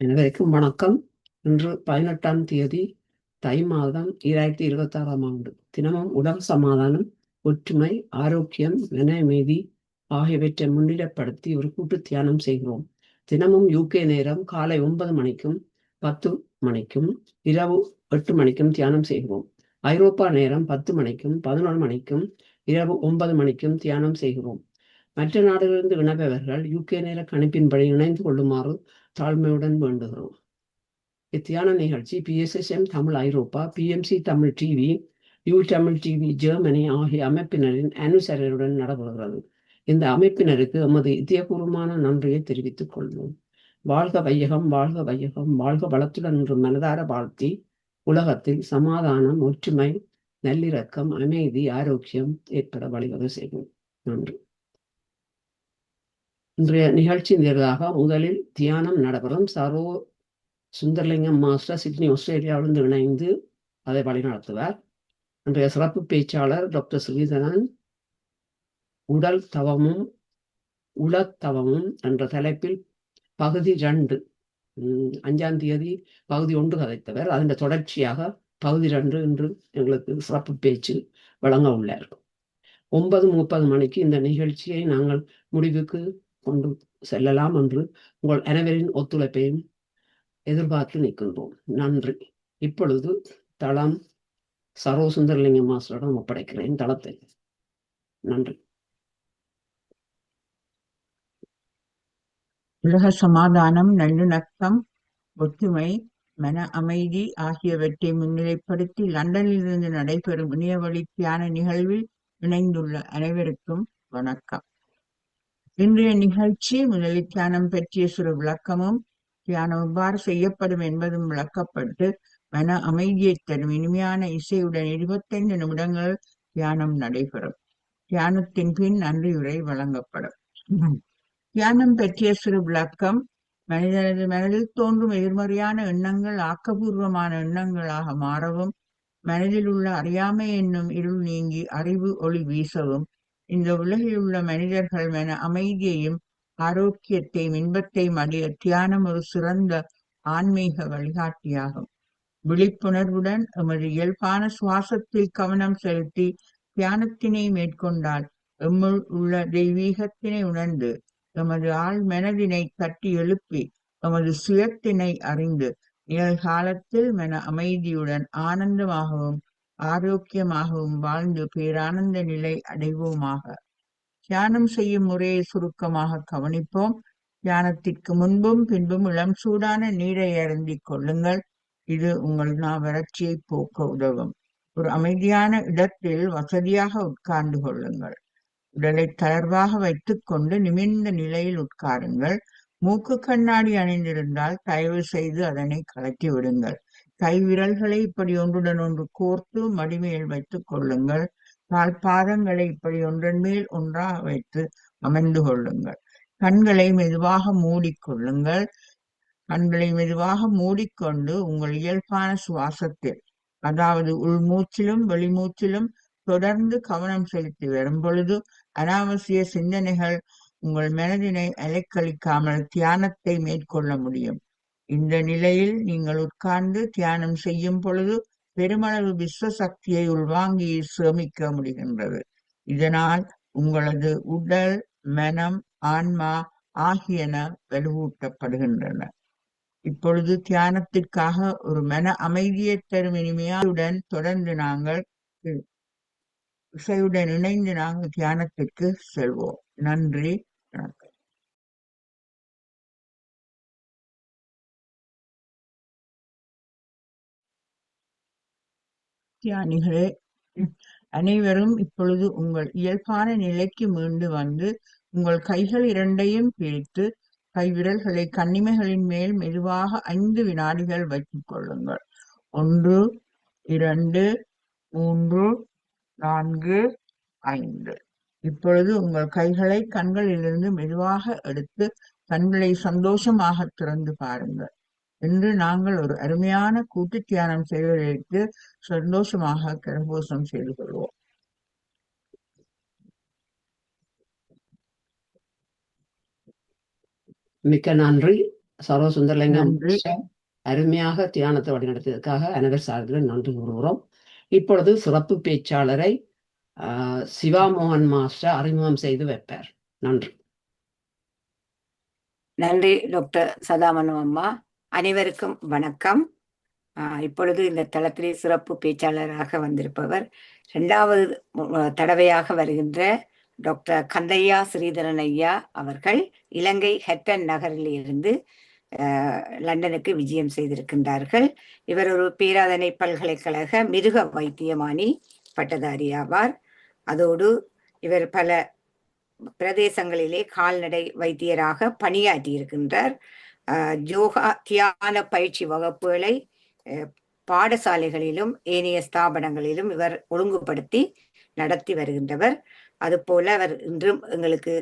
அனைவருக்கும் வணக்கம். இன்று 18ஆம் தேதி தை மாதம் 2026ஆம் ஆண்டு. தினமும் உடல் சமாதானம், ஒற்றுமை, ஆரோக்கியம், மன அமைதி ஆகியவற்றை முன்னிலைப்படுத்தி ஒரு கூட்டு தியானம் செய்கிறோம். தினமும் UK நேரம் காலை 9 மணிக்கும் 10 மணிக்கும் இரவு 8 மணிக்கும் தியானம் செய்கிறோம். ஐரோப்பா நேரம் 10 மணிக்கும் 11 மணிக்கும் இரவு 9 மணிக்கும் தியானம் செய்கிறோம். மற்ற நாடுகளிலிருந்து இணைப்பவர்கள் UK நேர கணிப்பின்படி இணைந்து கொள்ளுமாறு தாழ்மையுடன் வேண்டுகிறோம். இத்தியான நிகழ்ச்சி PSSM தமிழ் ஐரோப்பா, PMC Tamil TV, Tamil TV Germany ஆகிய அமைப்பினரின் அனுசரணையுடன் நடைபெறுகிறது. இந்த அமைப்பினருக்கு எமது இதயபூர்வமான நன்றியை தெரிவித்துக் கொள்வோம். வாழ்க வையகம், வாழ்க வையகம், வாழ்க வளத்துடன் என்று மனதார வாழ்த்தி உலகத்தில் சமாதானம், ஒற்றுமை, நல்லிணக்கம், அமைதி, ஆரோக்கியம் ஏற்பட வழிவகை செய்வோம். நன்றி. இன்றைய நிகழ்ச்சி நிகழ்வாக முதலில் தியானம் நடைபெறும். சரோ சுந்தரலிங்கம் மாஸ்டர் சிட்னி ஆஸ்திரேலியாவிலிருந்து இணைந்து அதை வழிநடத்துவார். இன்றைய சிறப்பு பேச்சாளர் டாக்டர் ஸ்ரீதரன் உடல் தவமும் உளத்தவமும் என்ற தலைப்பில் பகுதி 2 5ஆம் தேதி பகுதி 1 கதைத்தவர். அதன் தொடர்ச்சியாக பகுதி 2 இன்று எங்களுக்கு சிறப்பு பேச்சு வழங்க உள்ளார். 9:30 மணிக்கு இந்த நிகழ்ச்சியை நாங்கள் முடிவுக்கு கொண்டு செல்லலாம் என்று உங்கள் அனைவரின் ஒத்துழைப்பையும் எதிர்பார்த்து நிற்கின்றோம். நன்றி. இப்பொழுது தளம் சரோ சுந்தரலிங்கம் மாஸ்டரிடம் ஒப்படைக்கிறேன் தளத்தை. நன்றி. உலக சமாதானம், நல்லிணக்கம், ஒற்றுமை, மன அமைதி ஆகியவற்றை முன்னிலைப்படுத்தி லண்டனிலிருந்து நடைபெறும் இணையவழி தியான நிகழ்வில் இணைந்துள்ள அனைவருக்கும் வணக்கம். இன்றைய நிகழ்ச்சி முதலில் தியானம் பற்றிய சிறு விளக்கமும், தியானம் எவ்வாறு செய்யப்படும் என்பதும் விளக்கப்பட்டு, மன அமைதியை தரும் இனிமையான இசையுடன் 25 நிமிடங்கள் தியானம் நடைபெறும். தியானத்தின் பின் நன்றியுரை வழங்கப்படும். தியானம் பற்றிய சிறு விளக்கம். மனிதனது மனதில் தோன்றும் எதிர்மறையான எண்ணங்கள் ஆக்கபூர்வமான எண்ணங்களாக மாறவும், மனதில் உள்ள அறியாமை என்னும் இருள் நீங்கி அறிவு ஒளி வீசவும், இந்த உலகில் உள்ள மனிதர்கள் மன அமைதியையும் ஆரோக்கியத்தையும் இன்பத்தையும் அடைய தியானம் ஒரு சிறந்த ஆன்மீக வழிகாட்டியாகும். விழிப்புணர்வுடன் எமது இயல்பான சுவாசத்தில் கவனம் செலுத்தி தியானத்தினை மேற்கொண்டால் எம்முள் உள்ள தெய்வீகத்தினை உணர்ந்து எமது ஆள் மனதினை தட்டி எழுப்பி எமது சுயத்தினை அறிந்து நிகழ்காலத்தில் மன அமைதியுடன் ஆனந்தமாகவும் ஆரோக்கியமாகவும் வாழ்ந்து பேரானந்த நிலை அடைவோமாக. தியானம் செய்யும் முறையை சுருக்கமாக கவனிப்போம். தியானத்திற்கு முன்பும் பின்பும் இளம் சூடான நீரை அருந்திக் கொள்ளுங்கள். இது உங்கள் வறட்சியை போக்க உதவும். ஒரு அமைதியான இடத்தில் வசதியாக உட்கார்ந்து கொள்ளுங்கள். உடலை தளர்வாக வைத்துக் கொண்டு நிமிர்ந்த நிலையில் உட்காருங்கள். மூக்கு கண்ணாடி அணிந்திருந்தால் தயவு செய்து அதனை கழற்றி விடுங்கள். கை விரல்களை இப்படி ஒன்றுடன் ஒன்று கோர்த்து மடிமேல் வைத்துக் கொள்ளுங்கள். கால் பாதங்களை இப்படி ஒன்றன் மேல் ஒன்றாக வைத்து அமர்ந்து கொள்ளுங்கள். கண்களை மெதுவாக மூடிக்கொள்ளுங்கள். கண்களை மெதுவாக மூடிக்கொண்டு உங்கள் இயல்பான சுவாசத்தில், அதாவது உள்மூச்சிலும் வெளிமூச்சிலும் தொடர்ந்து கவனம் செலுத்தி வரும் பொழுது அனாவசிய சிந்தனைகள் உங்கள் மனதினை அலைக்கழிக்காமல் தியானத்தை மேற்கொள்ள முடியும். இந்த நிலையில் நீங்கள் உட்கார்ந்து தியானம் செய்யும் பொழுது பெருமளவு விஸ்வசக்தியை உள்வாங்கி சேமிக்க முடிகின்றது. இதனால் உங்களது உடல், மனம், ஆன்மா ஆகியன வலுவூட்டப்படுகின்றன. இப்பொழுது தியானத்திற்காக ஒரு மன அமைதியை தரும் இனிமையுடன் தொடர்ந்து நாங்கள் இசையுடன் இணைந்து நாங்கள் தியானத்திற்கு செல்வோம். நன்றி. வணக்கம். தியானிகளே, அனைவரும் இப்பொழுது உங்கள் இயல்பான நிலைக்கு மீண்டு வந்து உங்கள் கைகள் இரண்டையும் பிரித்து கைவிரல்களை கண்ணிமைகளின் மேல் மெதுவாக 5 வினாடிகள் வைத்துக் கொள்ளுங்கள். 1, 2, 3, 4, 5. இப்பொழுது உங்கள் கைகளை கண்களிலிருந்து மெதுவாக எடுத்து கண்களை சந்தோஷமாக திறந்து பாருங்கள். இன்று நாங்கள் ஒரு அருமையான கூட்டு தியானம் செய்வதற்கு சந்தோஷமாக கரகோஷம் செய்து கொள்வோம். மிக்க நன்றி. சர்வசுந்தரலிங்கம் நன்றி. அருமையாக தியானத்தை வழிநடத்தியதற்காக அனைவர் சார்பிலும் நன்றி கூறுகிறோம். இப்பொழுது சிறப்பு பேச்சாளரை சிவா மோகன் மாஸ்டர் அறிமுகம் செய்து வைப்பார். நன்றி. நன்றி டாக்டர் சதாமனு அம்மா. அனைவருக்கும் வணக்கம். இப்பொழுது இந்த தளத்திலே சிறப்பு பேச்சாளராக வந்திருப்பவர் 2வது தடவையாக வருகின்ற டாக்டர் கந்தையா ஸ்ரீதரன் ஐயா அவர்கள் இலங்கை ஹெட்டன் நகரிலிருந்து லண்டனுக்கு விஜயம் செய்திருக்கின்றார்கள். இவர் ஒரு பேராதனை பல்கலைக்கழக மிருக வைத்தியமானி பட்டதாரி ஆவார். அதோடு இவர் பல பிரதேசங்களிலே கால்நடை வைத்தியராக பணியாற்றி இருக்கின்றார். யோகா தியான பயிற்சி வகுப்புகளை பாடசாலைகளிலும் ஏனைய ஸ்தாபனங்களிலும் இவர் ஒழுங்குபடுத்தி நடத்தி வருகின்றவர். அதுபோல அவர் இன்றும் எங்களுக்கு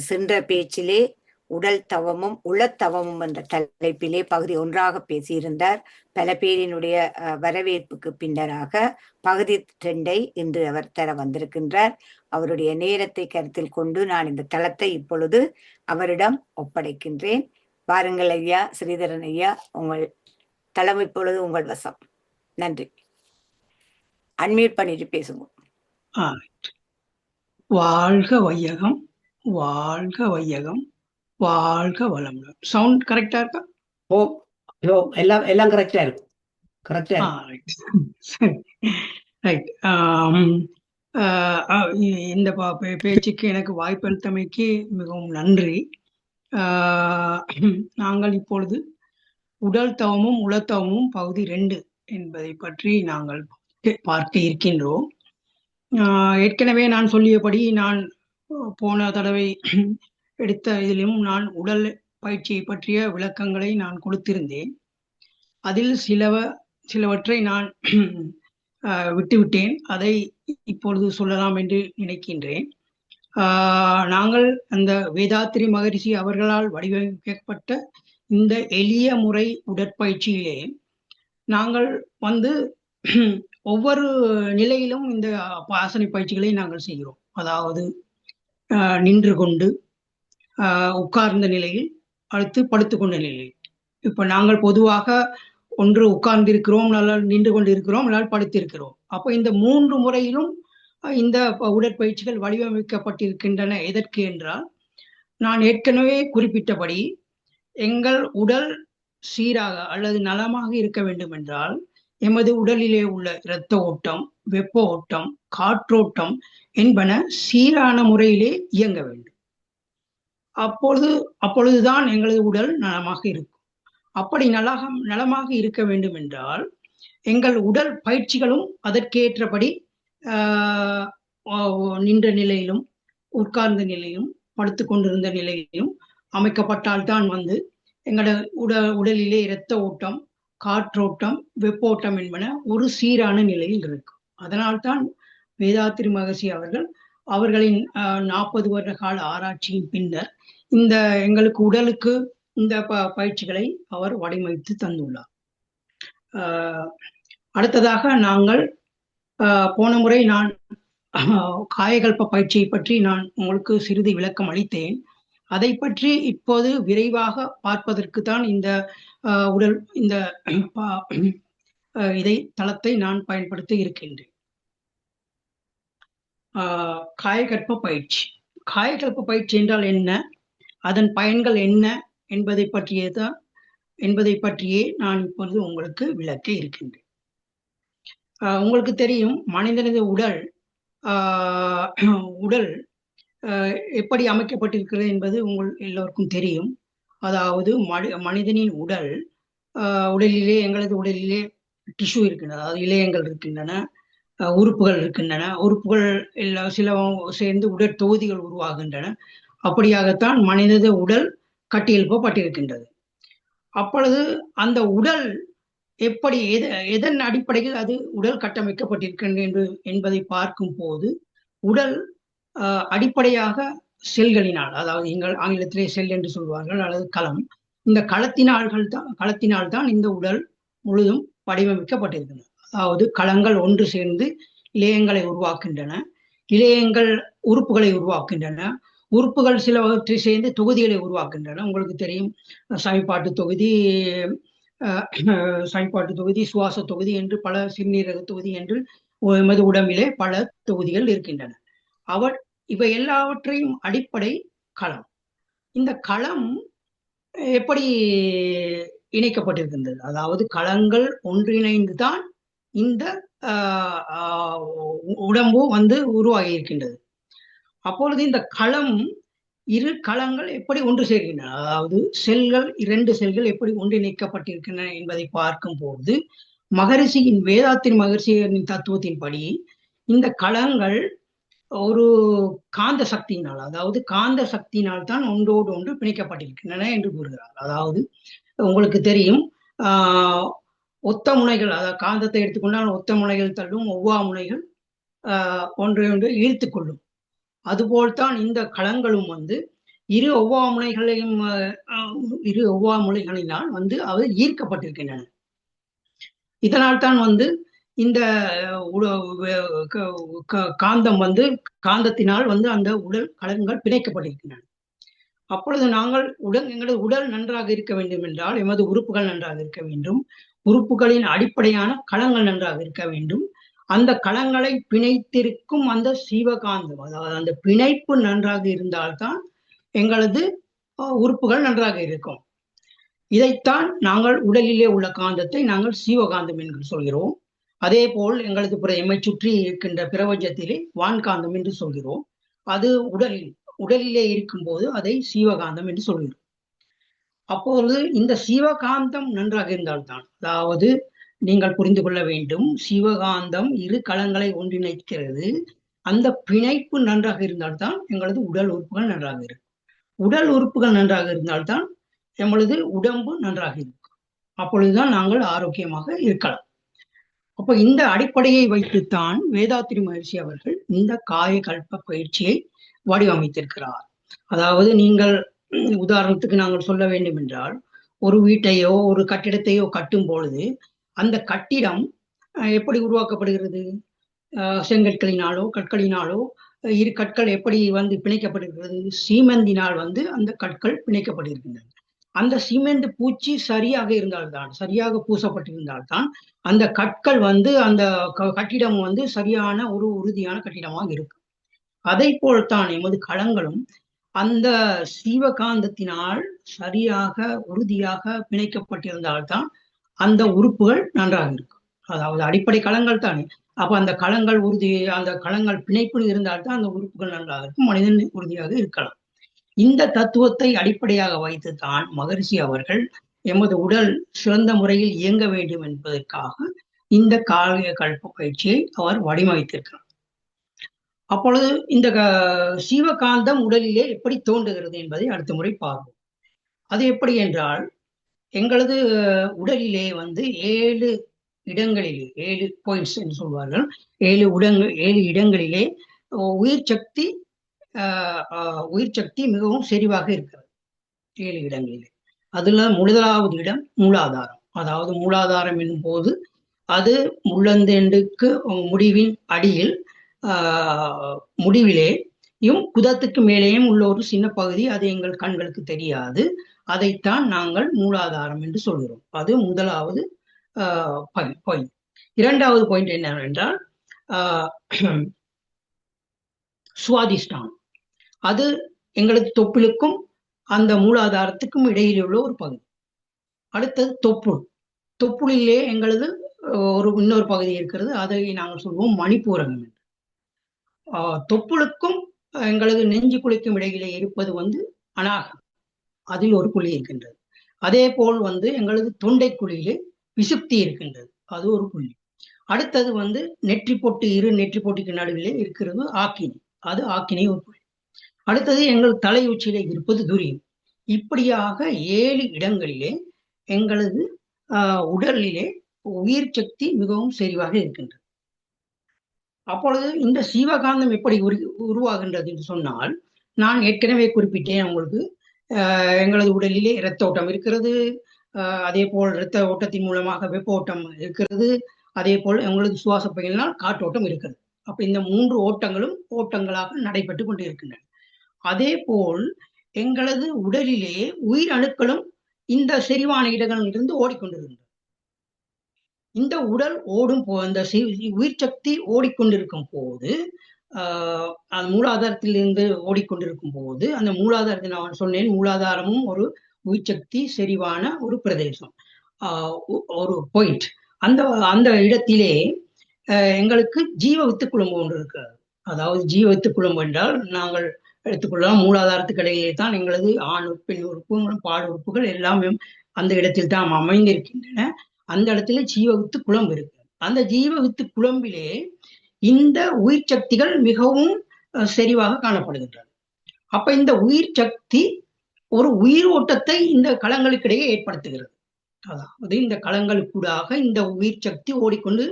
சென்ற பேச்சிலே உடல் தவமும் உளத்தவமும் என்ற தலைப்பிலே பகுதி 1 பேசியிருந்தார். பல பேரினுடைய வரவேற்புக்கு பின்னராக பகுதி 2 இன்று அவர் தர வந்திருக்கின்றார். அவருடைய நேரத்தை கருத்தில் கொண்டு நான் இந்த தளத்தை இப்பொழுது அவரிடம் ஒப்படைக்கின்றேன். வாருங்கள் ஐயா ஸ்ரீதரன் ஐயா, உங்கள் தளம் இப்பொழுது உங்கள் வசம். நன்றி. அன்மியூட் பண்ணிட்டு பேசுங்க. வாழ்க வையகம், வாழ்க வையகம், வாழ்க வளமுடன். சவுண்ட் கரெக்டா இருக்கா? ஓ எல்லாம் கரெக்டா இருக்கும். கரெக்டா ரைட். இந்த பேச்சுக்கு எனக்கு வாய்ப்பளித்தமைக்கு மிகவும் நன்றி. நாங்கள் இப்பொழுது உடல் தவமும் உளத்தவமும் பகுதி 2 என்பதை பற்றி நாங்கள் பார்க்க இருக்கின்றோம். ஏற்கனவே நான் சொல்லியபடி நான் போன தடவை எடுத்த இதிலும் நான் உடல் பயிற்சியை பற்றிய விளக்கங்களை நான் கொடுத்திருந்தேன். அதில் சிலவற்றை நான் விட்டுவிட்டேன். அதை இப்பொழுது சொல்லலாம் என்று நினைக்கின்றேன். நாங்கள் அந்த வேதாத்திரி மகரிஷி அவர்களால் வடிவமைக்கப்பட்ட இந்த எளிய முறை உடற்பயிற்சியிலே நாங்கள் ஒவ்வொரு நிலையிலும் இந்த ஆசன பயிற்சிகளை நாங்கள் செய்கிறோம். அதாவது நின்று கொண்டு, உட்கார்ந்த நிலையில், அடுத்து படுத்துக்கொண்ட நிலையில். இப்ப நாங்கள் பொதுவாக ஒன்று உட்கார்ந்து இருக்கிறோம், நின்று கொண்டு இருக்கிறோம், படுத்திருக்கிறோம். அப்போ இந்த 3 முறையிலும் இந்த உடற்பயிற்சிகள் வடிவமைக்கப்பட்டிருக்கின்றன. எதற்கு என்றால், நான் ஏற்கனவே குறிப்பிட்டபடி எங்கள் உடல் சீராக அல்லது நலமாக இருக்க வேண்டும் என்றால் எமது உடலிலே உள்ள இரத்த ஓட்டம், வெப்ப ஓட்டம், காற்றோட்டம் என்பன சீரான முறையிலே இயங்க வேண்டும். அப்பொழுதுதான் எங்களது உடல் நலமாக இருக்கும். அப்படி நலமாக இருக்க வேண்டும் என்றால் எங்கள் உடல் பயிற்சிகளும் அதற்கேற்றபடி நின்ற நிலையிலும், உட்கார்ந்த நிலையிலும், படுத்து கொண்டிருந்த நிலையிலும் அமைக்கப்பட்டால்தான் எங்களோட உடலிலே இரத்த ஓட்டம், காற்றோட்டம், வெப்போட்டம் என்பன ஒரு சீரான நிலையில் இருக்கும். அதனால்தான் வேதாத்திரி மகரிஷி அவர்களின் 40 வருட கால ஆராய்ச்சியின் பின்னர் இந்த எங்களுக்கு உடலுக்கு இந்த பயிற்சிகளை அவர் வடிவமைத்து தந்துள்ளார். அடுத்ததாக நாங்கள் போன முறை நான் காயகல்ப பயிற்சியை பற்றி நான் உங்களுக்கு சிறிது விளக்கம் அளித்தேன். அதை பற்றி இப்போது விரைவாக பார்ப்பதற்கு தான் இந்த தளத்தை நான் பயன்படுத்த இருக்கின்றேன். காயகல்ப பயிற்சி. காயகல்ப பயிற்சி என்றால் என்ன, அதன் பயன்கள் என்ன என்பதை பற்றியே நான் இப்பொழுது உங்களுக்கு விளக்க இருக்கின்றேன். உங்களுக்கு தெரியும், மனிதனது உடல் எப்படி அமைக்கப்பட்டிருக்கிறது என்பது எல்லோருக்கும் தெரியும். அதாவது மனிதனின் உடலிலே எங்களது உடலிலே டிஷ்யூ இருக்கின்றன, அதாவது இழையங்கள் இருக்கின்றன, உறுப்புகள் இருக்கின்றன. உறுப்புகள் சில சேர்ந்து உடல் தொகுதிகள் உருவாகின்றன. அப்படியாகத்தான் மனிதனது உடல் கட்டியெழுப்பப்பட்டிருக்கின்றது. அப்பொழுது அந்த உடல் எப்படி எதன் அடிப்படையில் அது உடல் கட்டமைக்கப்பட்டிருக்கின்றது என்பதை பார்க்கும் போது உடல் அடிப்படையாக செல்களினால், அதாவது எங்கள் ஆங்கிலத்திலே செல் என்று சொல்வார்கள், அல்லது களம், இந்த களத்தினால்தான் இந்த உடல் முழுதும் வடிவமைக்கப்பட்டிருக்கின்றன. அதாவது களங்கள் ஒன்று சேர்ந்து இழையங்களை உருவாக்கின்றன, இழையங்கள் உறுப்புகளை உருவாக்கின்றன, உறுப்புகள் சிலவற்றை சேர்ந்து தொகுதிகளை உருவாக்குகின்றன. உங்களுக்கு தெரியும், சமிபாட்டு தொகுதி, சமிபாட்டு தொகுதி, சுவாச தொகுதி என்று பல, சிறுநீரக தொகுதி என்று எமது உடம்பிலே பல தொகுதிகள் இருக்கின்றன. இவை எல்லாவற்றையும் அடிப்படை களம். இந்த களம் எப்படி இணைக்கப்பட்டிருக்கின்றது? அதாவது களங்கள் ஒன்றிணைந்து தான் இந்த உடம்பு உருவாகி இருக்கின்றது. அப்பொழுது இந்த களம், இரு களங்கள் எப்படி ஒன்று சேர்க்கின்றன, அதாவது செல்கள், 2 செல்கள் எப்படி ஒன்றிணைக்கப்பட்டிருக்கின்றன என்பதை பார்க்கும் போது வேதாத்திரி மகரிஷியின் தத்துவத்தின்படி இந்த களங்கள் ஒரு காந்த சக்தியினால், அதாவது காந்த சக்தியினால் தான் ஒன்றோடு ஒன்று பிணைக்கப்பட்டிருக்கின்றன என்று கூறுகிறார். அதாவது உங்களுக்கு தெரியும், ஒத்த முனைகள், அதாவது காந்தத்தை எடுத்துக்கொண்டால் ஒத்த முனைகள் தள்ளும், ஒவ்வா முனைகள் ஒன்றை ஒன்று ஈர்த்து கொள்ளும். அதுபோல்தான் இந்த களங்களும் இரு ஒவ்வா முனைகளினால் அவை ஈர்க்கப்பட்டிருக்கின்றன. இதனால் தான் இந்த காந்தம் காந்தத்தினால் அந்த உடல் களங்கள் பிணைக்கப்பட்டிருக்கின்றன. அப்பொழுது நாங்கள் எங்களது உடல் நன்றாக இருக்க வேண்டும் என்றால் எமது உறுப்புகள் நன்றாக இருக்க வேண்டும். உறுப்புகளின் அடிப்படையான களங்கள் நன்றாக இருக்க வேண்டும். அந்த களங்களை பிணைத்திருக்கும் அந்த சீவகாந்தம், அதாவது அந்த பிணைப்பு நன்றாக இருந்தால்தான் எங்களது உறுப்புகள் நன்றாக இருக்கும். இதைத்தான் நாங்கள் உடலிலே உள்ள காந்தத்தை நாங்கள் சீவகாந்தம் என்று சொல்கிறோம். அதே போல் எங்களது எம்மை சுற்றி இருக்கின்ற பிரபஞ்சத்திலே வான்காந்தம் என்று சொல்கிறோம். அது உடலிலே இருக்கும் போது அதை சீவகாந்தம் என்று சொல்கிறோம். அப்பொழுது இந்த சீவகாந்தம் நன்றாக இருந்தால்தான், அதாவது நீங்கள் புரிந்து கொள்ள வேண்டும், சீவகாந்தம் இரு களங்களை ஒன்றிணைக்கிறது. அந்த பிணைப்பு நன்றாக இருந்தால்தான் எங்களது உடல் உறுப்புகள் நன்றாக இருக்கும். உடல் உறுப்புகள் நன்றாக இருந்தால்தான் எங்களது உடம்பு நன்றாக இருக்கும். அப்பொழுதுதான் நாங்கள் ஆரோக்கியமாக இருக்கலாம். அப்ப இந்த அடிப்படையை வைத்துத்தான் வேதாத்திரி மகரிஷி அவர்கள் இந்த காயகல்ப பயிற்சியை வடிவமைத்திருக்கிறார். அதாவது நீங்கள் உதாரணத்துக்கு நாங்கள் சொல்ல வேண்டும் என்றால், ஒரு வீட்டையோ ஒரு கட்டிடத்தையோ கட்டும் பொழுது அந்த கட்டிடம் எப்படி உருவாக்கப்படுகிறது? செங்கற்களினாலோ கற்களினாலோ இரு கற்கள் எப்படி பிணைக்கப்படுகிறது? சீமெந்தினால் அந்த கற்கள் பிணைக்கப்பட்டிருக்கின்றன. அந்த சீமெந்து பூச்சி சரியாக இருந்தால்தான், சரியாக பூசப்பட்டிருந்தால்தான் அந்த கற்கள் அந்த கட்டிடம் சரியான ஒரு உறுதியான கட்டிடமாக இருக்கும். அதை போல்தான் எமது களங்களும் அந்த சீவகாந்தத்தினால் சரியாக உறுதியாக பிணைக்கப்பட்டிருந்தால்தான் அந்த உறுப்புகள் நன்றாக இருக்கும். அதாவது அடிப்படை களங்கள் தானே. அப்ப அந்த களங்கள் அந்த களங்கள் பிணைப்பு இருந்தால்தான் அந்த உறுப்புகள் நன்றாக இருக்கும், மனிதன் உறுதியாக இருக்கலாம். இந்த தத்துவத்தை அடிப்படையாக வைத்துத்தான் மகரிஷி அவர்கள் எமது உடல் சிறந்த முறையில் இயங்க வேண்டும் என்பதற்காக இந்த காயகல்ப பயிற்சியை அவர் வடிவமைத்திருக்கிறார். அப்பொழுது இந்த சீவகாந்தம் உடலிலே எப்படி தோன்றுகிறது என்பதை அடுத்த முறை பார்ப்போம். அது எப்படி என்றால், எங்களது உடலிலே 7 இடங்களிலே 7 பாயிண்ட்ஸ் என்று சொல்வார்கள். 7 இடங்களிலே உயிர் சக்தி மிகவும் செறிவாக இருக்கிறது. 7 இடங்களிலே. அதுல முதலாவது இடம் மூலாதாரம். அதாவது மூலாதாரம் என்னும் போது அது முள்ளந்தண்டுக்கு முடிவின் அடியில் முடிவிலேயும் குதத்துக்கு மேலேயும் உள்ள ஒரு சின்ன பகுதி, அது எங்கள் கண்களுக்கு தெரியாது. அதைத்தான் நாங்கள் மூலாதாரம் என்று சொல்கிறோம். அது முதலாவது பாயிண்ட். இரண்டாவது பாயிண்ட் என்னவென்றால் சுவாதிஷ்டானம். அது எங்களது தொப்புளுக்கும் அந்த மூலாதாரத்துக்கும் இடையில் உள்ள ஒரு பகுதி. அடுத்தது தொப்புளிலே எங்களது இன்னொரு பகுதி இருக்கிறது. அதை நாங்கள் சொல்வோம் மணிப்பூரகம் என்று. தொப்புளுக்கும் எங்களது நெஞ்சு குழிக்கும் இடையிலே இருப்பது அநாகம். அதில் ஒரு குழி இருக்கின்றது. அதே போல் எங்களது தொண்டை குழியிலே விசுப்தி இருக்கின்றது. அது ஒரு புள்ளி. அடுத்தது நெற்றி பொட்டு, இரு நெற்றி பொட்டுக்கு நடுவிலே இருக்கிறது ஆக்கினி. அது ஆக்கினி ஒரு புள்ளி. அடுத்தது எங்கள் தலை உச்சியிலே இருப்பது துரியம். இப்படியாக 7 இடங்களிலே எங்களது உடலிலே உயிர் சக்தி மிகவும் செறிவாக இருக்கின்றது. அப்பொழுது இந்த சீவகாந்தம் எப்படி உருவாகின்றது என்று சொன்னால், நான் ஏற்கனவே குறிப்பிட்டேன் உங்களுக்கு. எங்களது உடலிலே இரத்த ஓட்டம் இருக்கிறது. அதே போல் இரத்த ஓட்டத்தின் மூலமாக வெப்ப ஓட்டம் இருக்கிறது. அதே போல் எங்களது சுவாச பையினால் காற்றோட்டம் இருக்கிறது. அப்ப இந்த 3 ஓட்டங்களும் ஓட்டங்களாக நடைபெற்று கொண்டு இருக்கின்றன. அதே போல் எங்களது உடலிலே உயிர் அணுக்களும் இந்த செறிவான இடங்களிலிருந்து ஓடிக்கொண்டிருக்கின்றன. இந்த உடல் ஓடும் இந்த உயிர் சக்தி ஓடிக்கொண்டிருக்கும் போது அந்த மூலாதாரத்திலிருந்து ஓடிக்கொண்டிருக்கும் போது அந்த மூலாதாரத்தை நான் சொன்னேன், மூலாதாரமும் ஒரு உயிர் சக்தி செறிவான ஒரு பிரதேசம், ஒரு பாயிண்ட். அந்த அந்த இடத்திலே எங்களுக்கு ஜீவ வித்து குழம்பு ஒன்று இருக்கிறது. அதாவது ஜீவ வித்து குழம்பு என்றால் நாங்கள் எடுத்துக்கொள்ளலாம் மூலாதாரத்துக்கு இடையிலே தான் எங்களது ஆண் பெண் உறுப்பு பால் உறுப்புகள் எல்லாமே அந்த இடத்தில் தான் அமைந்திருக்கின்றன. அந்த இடத்துல ஜீவ வித்து குழம்பு இருக்கு. அந்த ஜீவ வித்து குழம்பிலே இந்த உயிர் சக்திகள் மிகவும் செறிவாக காணப்படுகின்றன. அப்ப இந்த உயிர் சக்தி ஒரு உயிர் ஓட்டத்தை இந்த களங்களுக்கிடையே ஏற்படுத்துகிறது. அதாவது இந்த களங்களுக்கூடாக இந்த உயிர் சக்தி ஓடிக்கொண்டு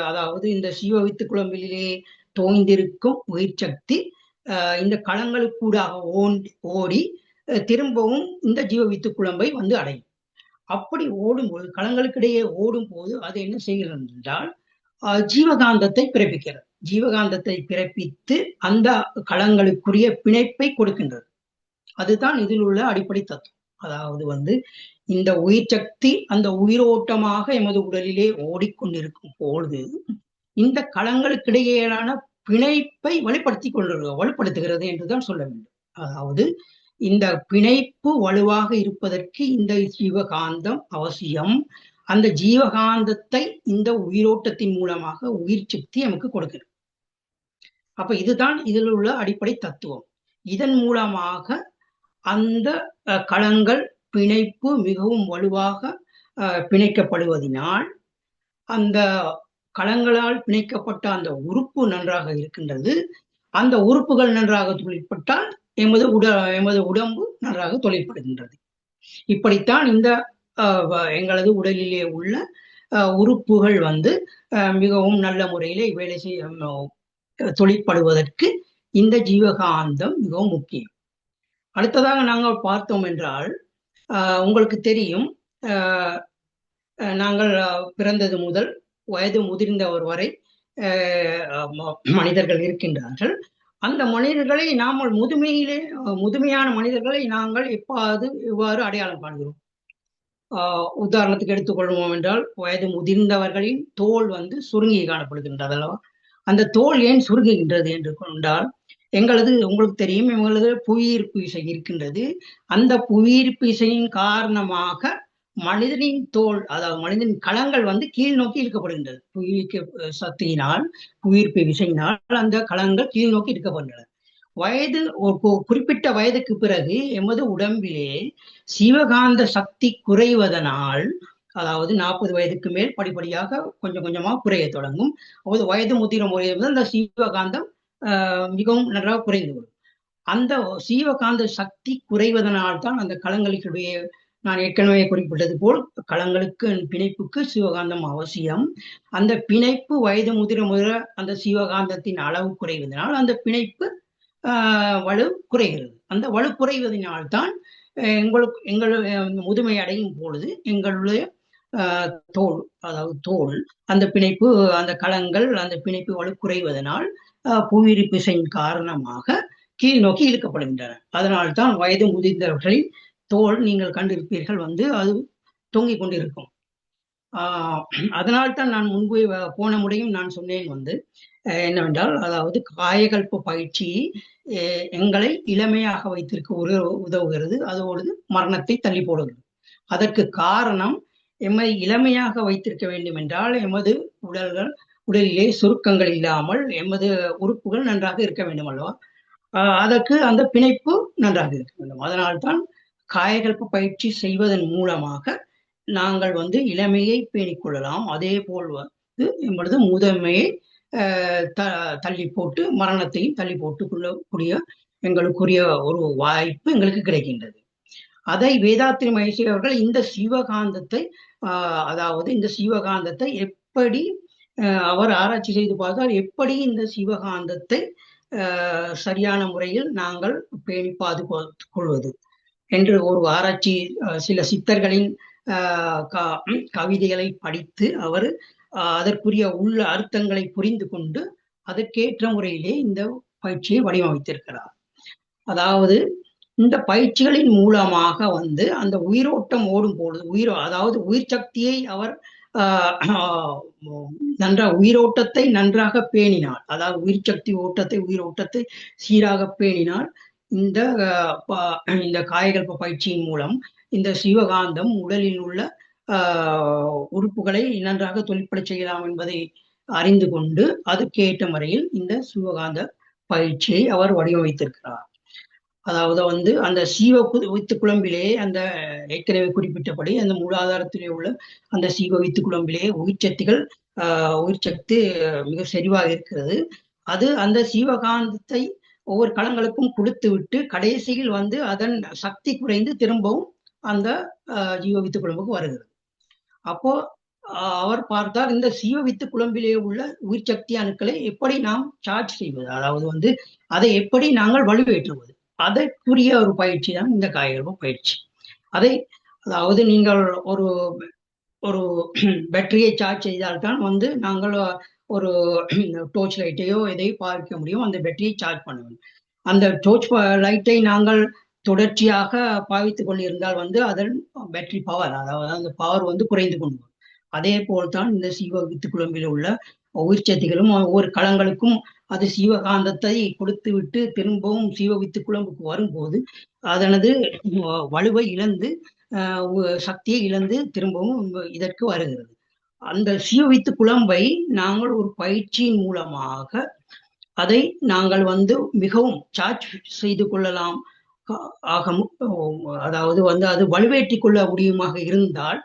அதாவது இந்த ஜீவ வித்து குழம்பிலே தோய்ந்திருக்கும் உயிர் சக்தி இந்த களங்களுக்கூடாக ஓடி திரும்பவும் இந்த ஜீவ வித்து குழம்பை வந்து அடையும். அப்படி ஓடும்போது களங்களுக்கிடையே ஓடும் போது அது என்ன செய்கிறது என்றால் ஜீவகாந்தத்தை பிறப்பிக்கிறது. ஜீவகாந்தத்தை பிறப்பித்து அந்த களங்களுக்குரிய பிணைப்பை கொடுக்கின்றது. அதுதான் இதில் உள்ள அடிப்படை தத்துவம். அதாவது வந்து இந்த உயிர் சக்தி அந்த உயிரோட்டமாக எமது உடலிலே ஓடிக்கொண்டிருக்கும் பொழுது இந்த களங்களுக்கிடையேயான பிணைப்பை வலுப்படுத்துகிறது என்றுதான் சொல்ல வேண்டும். அதாவது இந்த பிணைப்பு வலுவாக இருப்பதற்கு இந்த ஜீவகாந்தம் அவசியம். அந்த ஜீவகாந்தத்தை இந்த உயிரோட்டத்தின் மூலமாக உயிர் சக்தி நமக்கு கொடுக்கிறது. அப்ப இதுதான் இதில் உள்ள அடிப்படை தத்துவம். இதன் மூலமாக அந்த களங்கள் பிணைப்பு மிகவும் வலுவாக பிணைக்கப்படுவதனால் அந்த களங்களால் பிணைக்கப்பட்ட அந்த உறுப்பு நன்றாக இருக்கின்றது. அந்த உறுப்புகள் நன்றாக தொழிற்பட்டால் எமது உடம்பு நன்றாக தொழிற்படுகின்றது. இப்படித்தான் இந்த எங்களது உடலிலே உள்ள உறுப்புகள் வந்து மிகவும் நல்ல முறையிலே வேலை செய்ய தொழிற்படுவதற்கு இந்த ஜீவகாந்தம் மிகவும் முக்கியம். அடுத்ததாக நாங்கள் பார்த்தோம் என்றால் உங்களுக்கு தெரியும், நாங்கள் பிறந்தது முதல் வயது முதிர்ந்தவர் வரை மனிதர்கள் இருக்கின்றார்கள். அந்த மனிதர்களை நாமல் முதுமையான மனிதர்களை நாங்கள் எவ்வாறு அடையாளம் காண்கிறோம்? உதாரணத்துக்கு எடுத்துக்கொள்வோம் என்றால் வயது முதிர்ந்தவர்களின் தோல் வந்து சுருங்கி காணப்படுகின்றது அல்லவா? அந்த தோல் ஏன் சுருங்குகின்றது என்று கொண்டால் உங்களுக்கு தெரியும், எங்களது புவியீர்ப்பு விசை இருக்கின்றது. அந்த புவியீர்ப்பு விசையின் காரணமாக மனிதனின் தோல், அதாவது மனிதனின் களங்கள் வந்து கீழ் நோக்கி இழுக்கப்படுகின்றது. புவியீர்ப்பு சக்தியினால், புவியீர்ப்பு விசையினால் அந்த களங்கள் கீழ் நோக்கி இழுக்கப்படுகின்றன. குறிப்பிட்ட வயதுக்கு பிறகு எமது உடம்பிலே சிவகாந்த சக்தி குறைவதனால், அதாவது 40 வயதுக்கு மேல் படிப்படியாக கொஞ்சம் கொஞ்சமாக குறைய தொடங்கும். அதாவது வயது முதிரும் அந்த சிவகாந்தம் மிகவும் நன்றாக குறைந்துவிடும். அந்த சீவகாந்த சக்தி குறைவதனால் தான் அந்த களங்களுக்கிடையே நான் ஏற்கனவே குறிப்பிட்டது போல் களங்களுக்கு பிணைப்புக்கு சிவகாந்தம் அவசியம். அந்த பிணைப்பு வயது முதிர அந்த சிவகாந்தத்தின் அளவு குறைவதனால் அந்த பிணைப்பு வலு குறைகிறது. அந்த வலு குறைவதனால்தான் எங்கள் முதுமை அடையும் பொழுது எங்களுடைய தோல், அதாவது தோல் அந்த பிணைப்பு, அந்த களங்கள் அந்த பிணைப்பு வலு குறைவதனால் புவியீர்ப்பு விசையின் காரணமாக கீழ் நோக்கி இழுக்கப்படுகின்றன. அதனால்தான் வயது முதிர்ந்தவர்களின் தோல் நீங்கள் கண்டிருப்பீர்கள் வந்து அது தொங்கிக் கொண்டிருக்கும். அதனால்தான் நான் முன்பு போன முறையும் நான் சொன்னேன் வந்து என்னவென்றால், அதாவது காயகல்ப பயிற்சி எங்களை இளமையாக வைத்திருக்க உதவுகிறது, அதோடு மரணத்தை தள்ளி போடுகிறது. அதற்கு காரணம், எம்மை இளமையாக வைத்திருக்க வேண்டும் என்றால் எமது உடலிலே சுருக்கங்கள் இல்லாமல் எமது உறுப்புகள் நன்றாக இருக்க வேண்டும் அல்லவா? அதற்கு அந்த பிணைப்பு நன்றாக இருக்க வேண்டும். அதனால்தான் காயகல்ப பயிற்சி செய்வதன் மூலமாக நாங்கள் வந்து இளமையை பேணிக் கொள்ளலாம். அதே போல் வந்து எமது முதுமையை தள்ளி போட்டு மரணத்தையும் தள்ளி போட்டு கொள்ளக்கூடிய எங்களுக்குரிய ஒரு வாய்ப்பு எங்களுக்கு கிடைக்கின்றது. அதை வேதாத்ரி மகரிஷி அவர்கள் இந்த சிவகாந்தத்தை, அதாவது இந்த சிவகாந்தத்தை எப்படி அவர் ஆராய்ச்சி செய்து பார்த்தால் எப்படி இந்த சிவகாந்தத்தை சரியான முறையில் நாங்கள் பேணி பாதுகாத்துக் கொள்வது என்று ஒரு ஆராய்ச்சி, சில சித்தர்களின் கவிதைகளை படித்து அவர் அதற்குரிய உள்ள அர்த்தங்களை புரிந்து கொண்டு அதற்கேற்ற முறையிலே இந்த பயிற்சியை வடிவமைத்திருக்கிறார். அதாவது இந்த பயிற்சிகளின் மூலமாக வந்து அந்த உயிரோட்டம் ஓடும் பொழுது அதாவது உயிர் சக்தியை அவர் உயிரோட்டத்தை நன்றாக பேணினார். அதாவது உயிர் சக்தி உயிரோட்டத்தை சீராக பேணினார். இந்த இந்த காயகல்ப பயிற்சியின் மூலம் இந்த சிவகாந்தம் உடலில் உள்ள உறுப்புகளை நன்றாக தொழிற்பட செய்யலாம் என்பதை அறிந்து கொண்டு அதுக்கேற்ற முறையில் இந்த சிவகாந்த பயிற்சியை அவர் வடிவமைத்திருக்கிறார். அதாவது வந்து அந்த சீவ வித்து குழம்பிலே அந்த ஏற்கனவே குறிப்பிட்டபடி அந்த மூலாதாரத்திலே உள்ள அந்த சீவ வித்து குழம்பிலே உயிர் சக்தி மிக செறிவாக இருக்கிறது. அது அந்த சீவகாந்தத்தை ஒவ்வொரு களங்களுக்கும் கொடுத்து விட்டு கடைசியில் வந்து அதன் சக்தி குறைந்து திரும்பவும் அந்த ஜீவ வித்து குழம்புக்கு வருகிறது. அப்போ அவர் பார்த்தார் இந்த சீவ வித்து குழம்பிலே உள்ள உயிர் சக்தி அணுக்களை எப்படி நாம் சார்ஜ் செய்வது, அதாவது வந்து அதை எப்படி நாங்கள் வலுவேற்றுவது, அதற்குரிய ஒரு பயிற்சி தான் இந்த காயகல்ப பயிற்சி. அதாவது நீங்கள் ஒரு ஒரு பேட்டரியை சார்ஜ் செய்தால்தான் வந்து நாங்கள் ஒரு டோர்ச் லைட்டையோ எதையோ பார்க்க முடியும். அந்த பேட்டரியை சார்ஜ் பண்ண வேண்டும். அந்த டோர்ச் லைட்டை நாங்கள் தொடர்ச்சியாக பாவித்துக் கொண்டிருந்தால் வந்து அதன் பேட்டரி பவர், அதாவது அந்த பவர் வந்து குறைந்து கொண்டு வரும். அதே போல்தான் இந்த சீவ வித்து குழம்பில் உள்ள உயிர் சக்திகளும் ஒவ்வொரு களங்களுக்கும் அது சீவகாந்தத்தை கொடுத்து விட்டு திரும்பவும் சீவ வித்து குழம்புக்கு வரும்போது அதனது வலுவை இழந்து சக்தியை இழந்து திரும்பவும் இதற்கு வருகிறது. அந்த சீவ வித்து குழம்பை நாங்கள் ஒரு பயிற்சியின் மூலமாக அதை நாங்கள் வந்து மிகவும் சார்ஜ் செய்து கொள்ளலாம் அதாவது வந்து அது வலுவேற்றி கொள்ள முடியுமாக இருந்தால்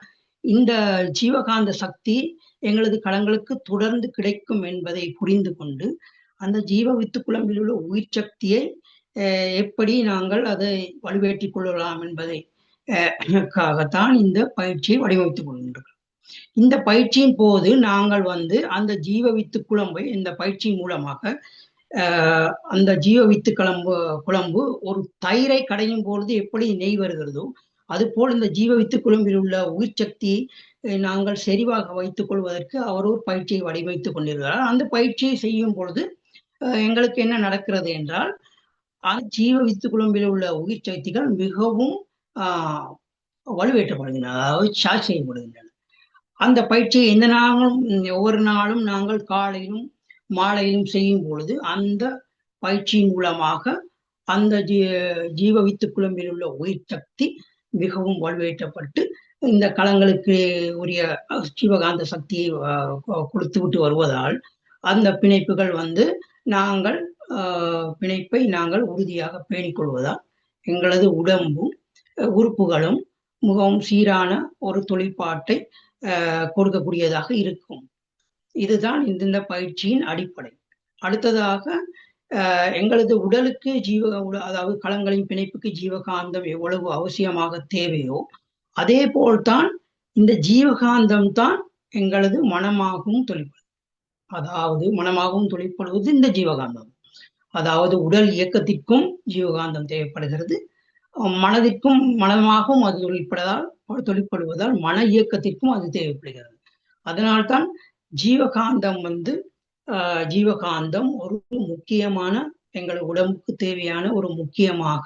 இந்த ஜீவகாந்த சக்தி எங்களது களங்களுக்கு தொடர்ந்து கிடைக்கும் என்பதை புரிந்து கொண்டு அந்த ஜீவ வித்து குழம்பில் உள்ள உயிர் சக்தியை எப்படி நாங்கள் அதை வலுவேற்றிக் கொள்ளலாம் என்பதைக்காகத்தான் இந்த பயிற்சியை வடிவமைத்துக் கொள்கின்றோம். இந்த பயிற்சியின் போது நாங்கள் வந்து அந்த ஜீவ வித்து குழம்பை இந்த பயிற்சியின் மூலமாக அந்த ஜீவ வித்து குழம்பு ஒரு தயிரை கடையும் பொழுது எப்படி நெய் வருகிறதோ அதுபோல் இந்த ஜீவ வித்து குழம்பில் உள்ள உயிர் சக்தியை நாங்கள் செறிவாக வைத்துக் கொள்வதற்கு அவர் ஒரு பயிற்சியை வடிவமைத்துக் கொண்டிருக்கிறார். அந்த பயிற்சியை செய்யும் பொழுது எங்களுக்கு என்ன நடக்கிறது என்றால் ஜீவ வித்து குழம்பில் உள்ள உயிர் சக்திகள் மிகவும் வலுவேற்றப்படுகின்றன, அதாவது சார்ஜ் செய்யப்படுகின்றன. அந்த பயிற்சியை எந்த நாளும் ஒவ்வொரு நாளும் நாங்கள் காலையிலும் மாலையிலும் செய்யும் பொழுது அந்த பயிற்சியின் மூலமாக அந்த ஜீவ வித்து குழம்பில் உள்ள உயிர் சக்தி மிகவும் வலுவேற்றப்பட்டு இந்த களங்களுக்கு உரிய ஜீவகாந்த சக்தியை கொடுத்து விட்டு வருவதால் அந்த பிணைப்புகள் வந்து நாங்கள் பிணைப்பை நாங்கள் உறுதியாக பேணிக்கொள்வதால் எங்களது உடம்பும் உறுப்புகளும் மிகவும் சீரான ஒரு தொழிற்பாட்டை கொடுக்கக்கூடியதாக இருக்கும். இதுதான் இந்த பயிற்சியின் அடிப்படை. அடுத்ததாக எங்களது உடலுக்கு அதாவது களங்களின் பிணைப்புக்கு ஜீவகாந்தம் எவ்வளவு அவசியமாக தேவையோ அதே போல்தான் இந்த ஜீவகாந்தம் தான் எங்களது மனமாகவும் தொழிற்படுது. அதாவது மனமாகவும் தொழிற்படுவது இந்த ஜீவகாந்தம். அதாவது உடல் இயக்கத்திற்கும் ஜீவகாந்தம் தேவைப்படுகிறது, மனதிற்கும் மனமாகவும் அது தொழிற்படுவதால் மன இயக்கத்திற்கும் அது தேவைப்படுகிறது. அதனால்தான் ஜீவகாந்தம் ஒரு முக்கியமான எங்கள் உடம்புக்கு தேவையான ஒரு முக்கியமாக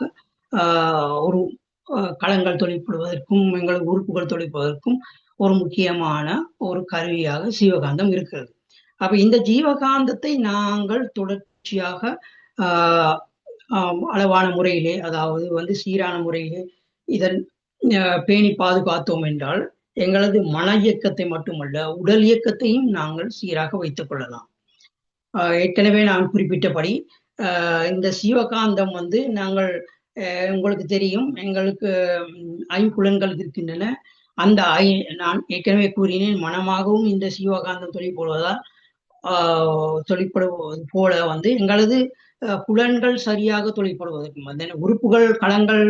ஒரு களங்கள் தொழிற்படுவதற்கும் எங்கள் உறுப்புகள் தொழிற்படுவதற்கும் ஒரு முக்கியமான ஒரு கருவியாக ஜீவகாந்தம் இருக்கிறது. அப்ப இந்த ஜீவகாந்தத்தை நாங்கள் தொடர்ச்சியாக அளவான முறையிலே, அதாவது வந்து சீரான முறையிலே இதன் பேணி பாதுகாத்தோம் என்றால் எங்களது மன இயக்கத்தை மட்டுமல்ல உடல் இயக்கத்தையும் நாங்கள் சீராக வைத்துக் கொள்ளலாம். ஏற்கனவே நான் குறிப்பிட்டபடி இந்த ஜீவகாந்தம் வந்து நாங்கள் உங்களுக்கு தெரியும் எங்களுக்கு ஐம்புலன்கள் இருக்கின்றன. அந்த நான் ஏற்கனவே கூறினேன் மனமாகவும் இந்த ஜீவகாந்தம் தொழிற்படுவது போல வந்து எங்களது புலன்கள் சரியாக தொழிற்படுவதற்கும் அந்த உறுப்புகள் களங்கள்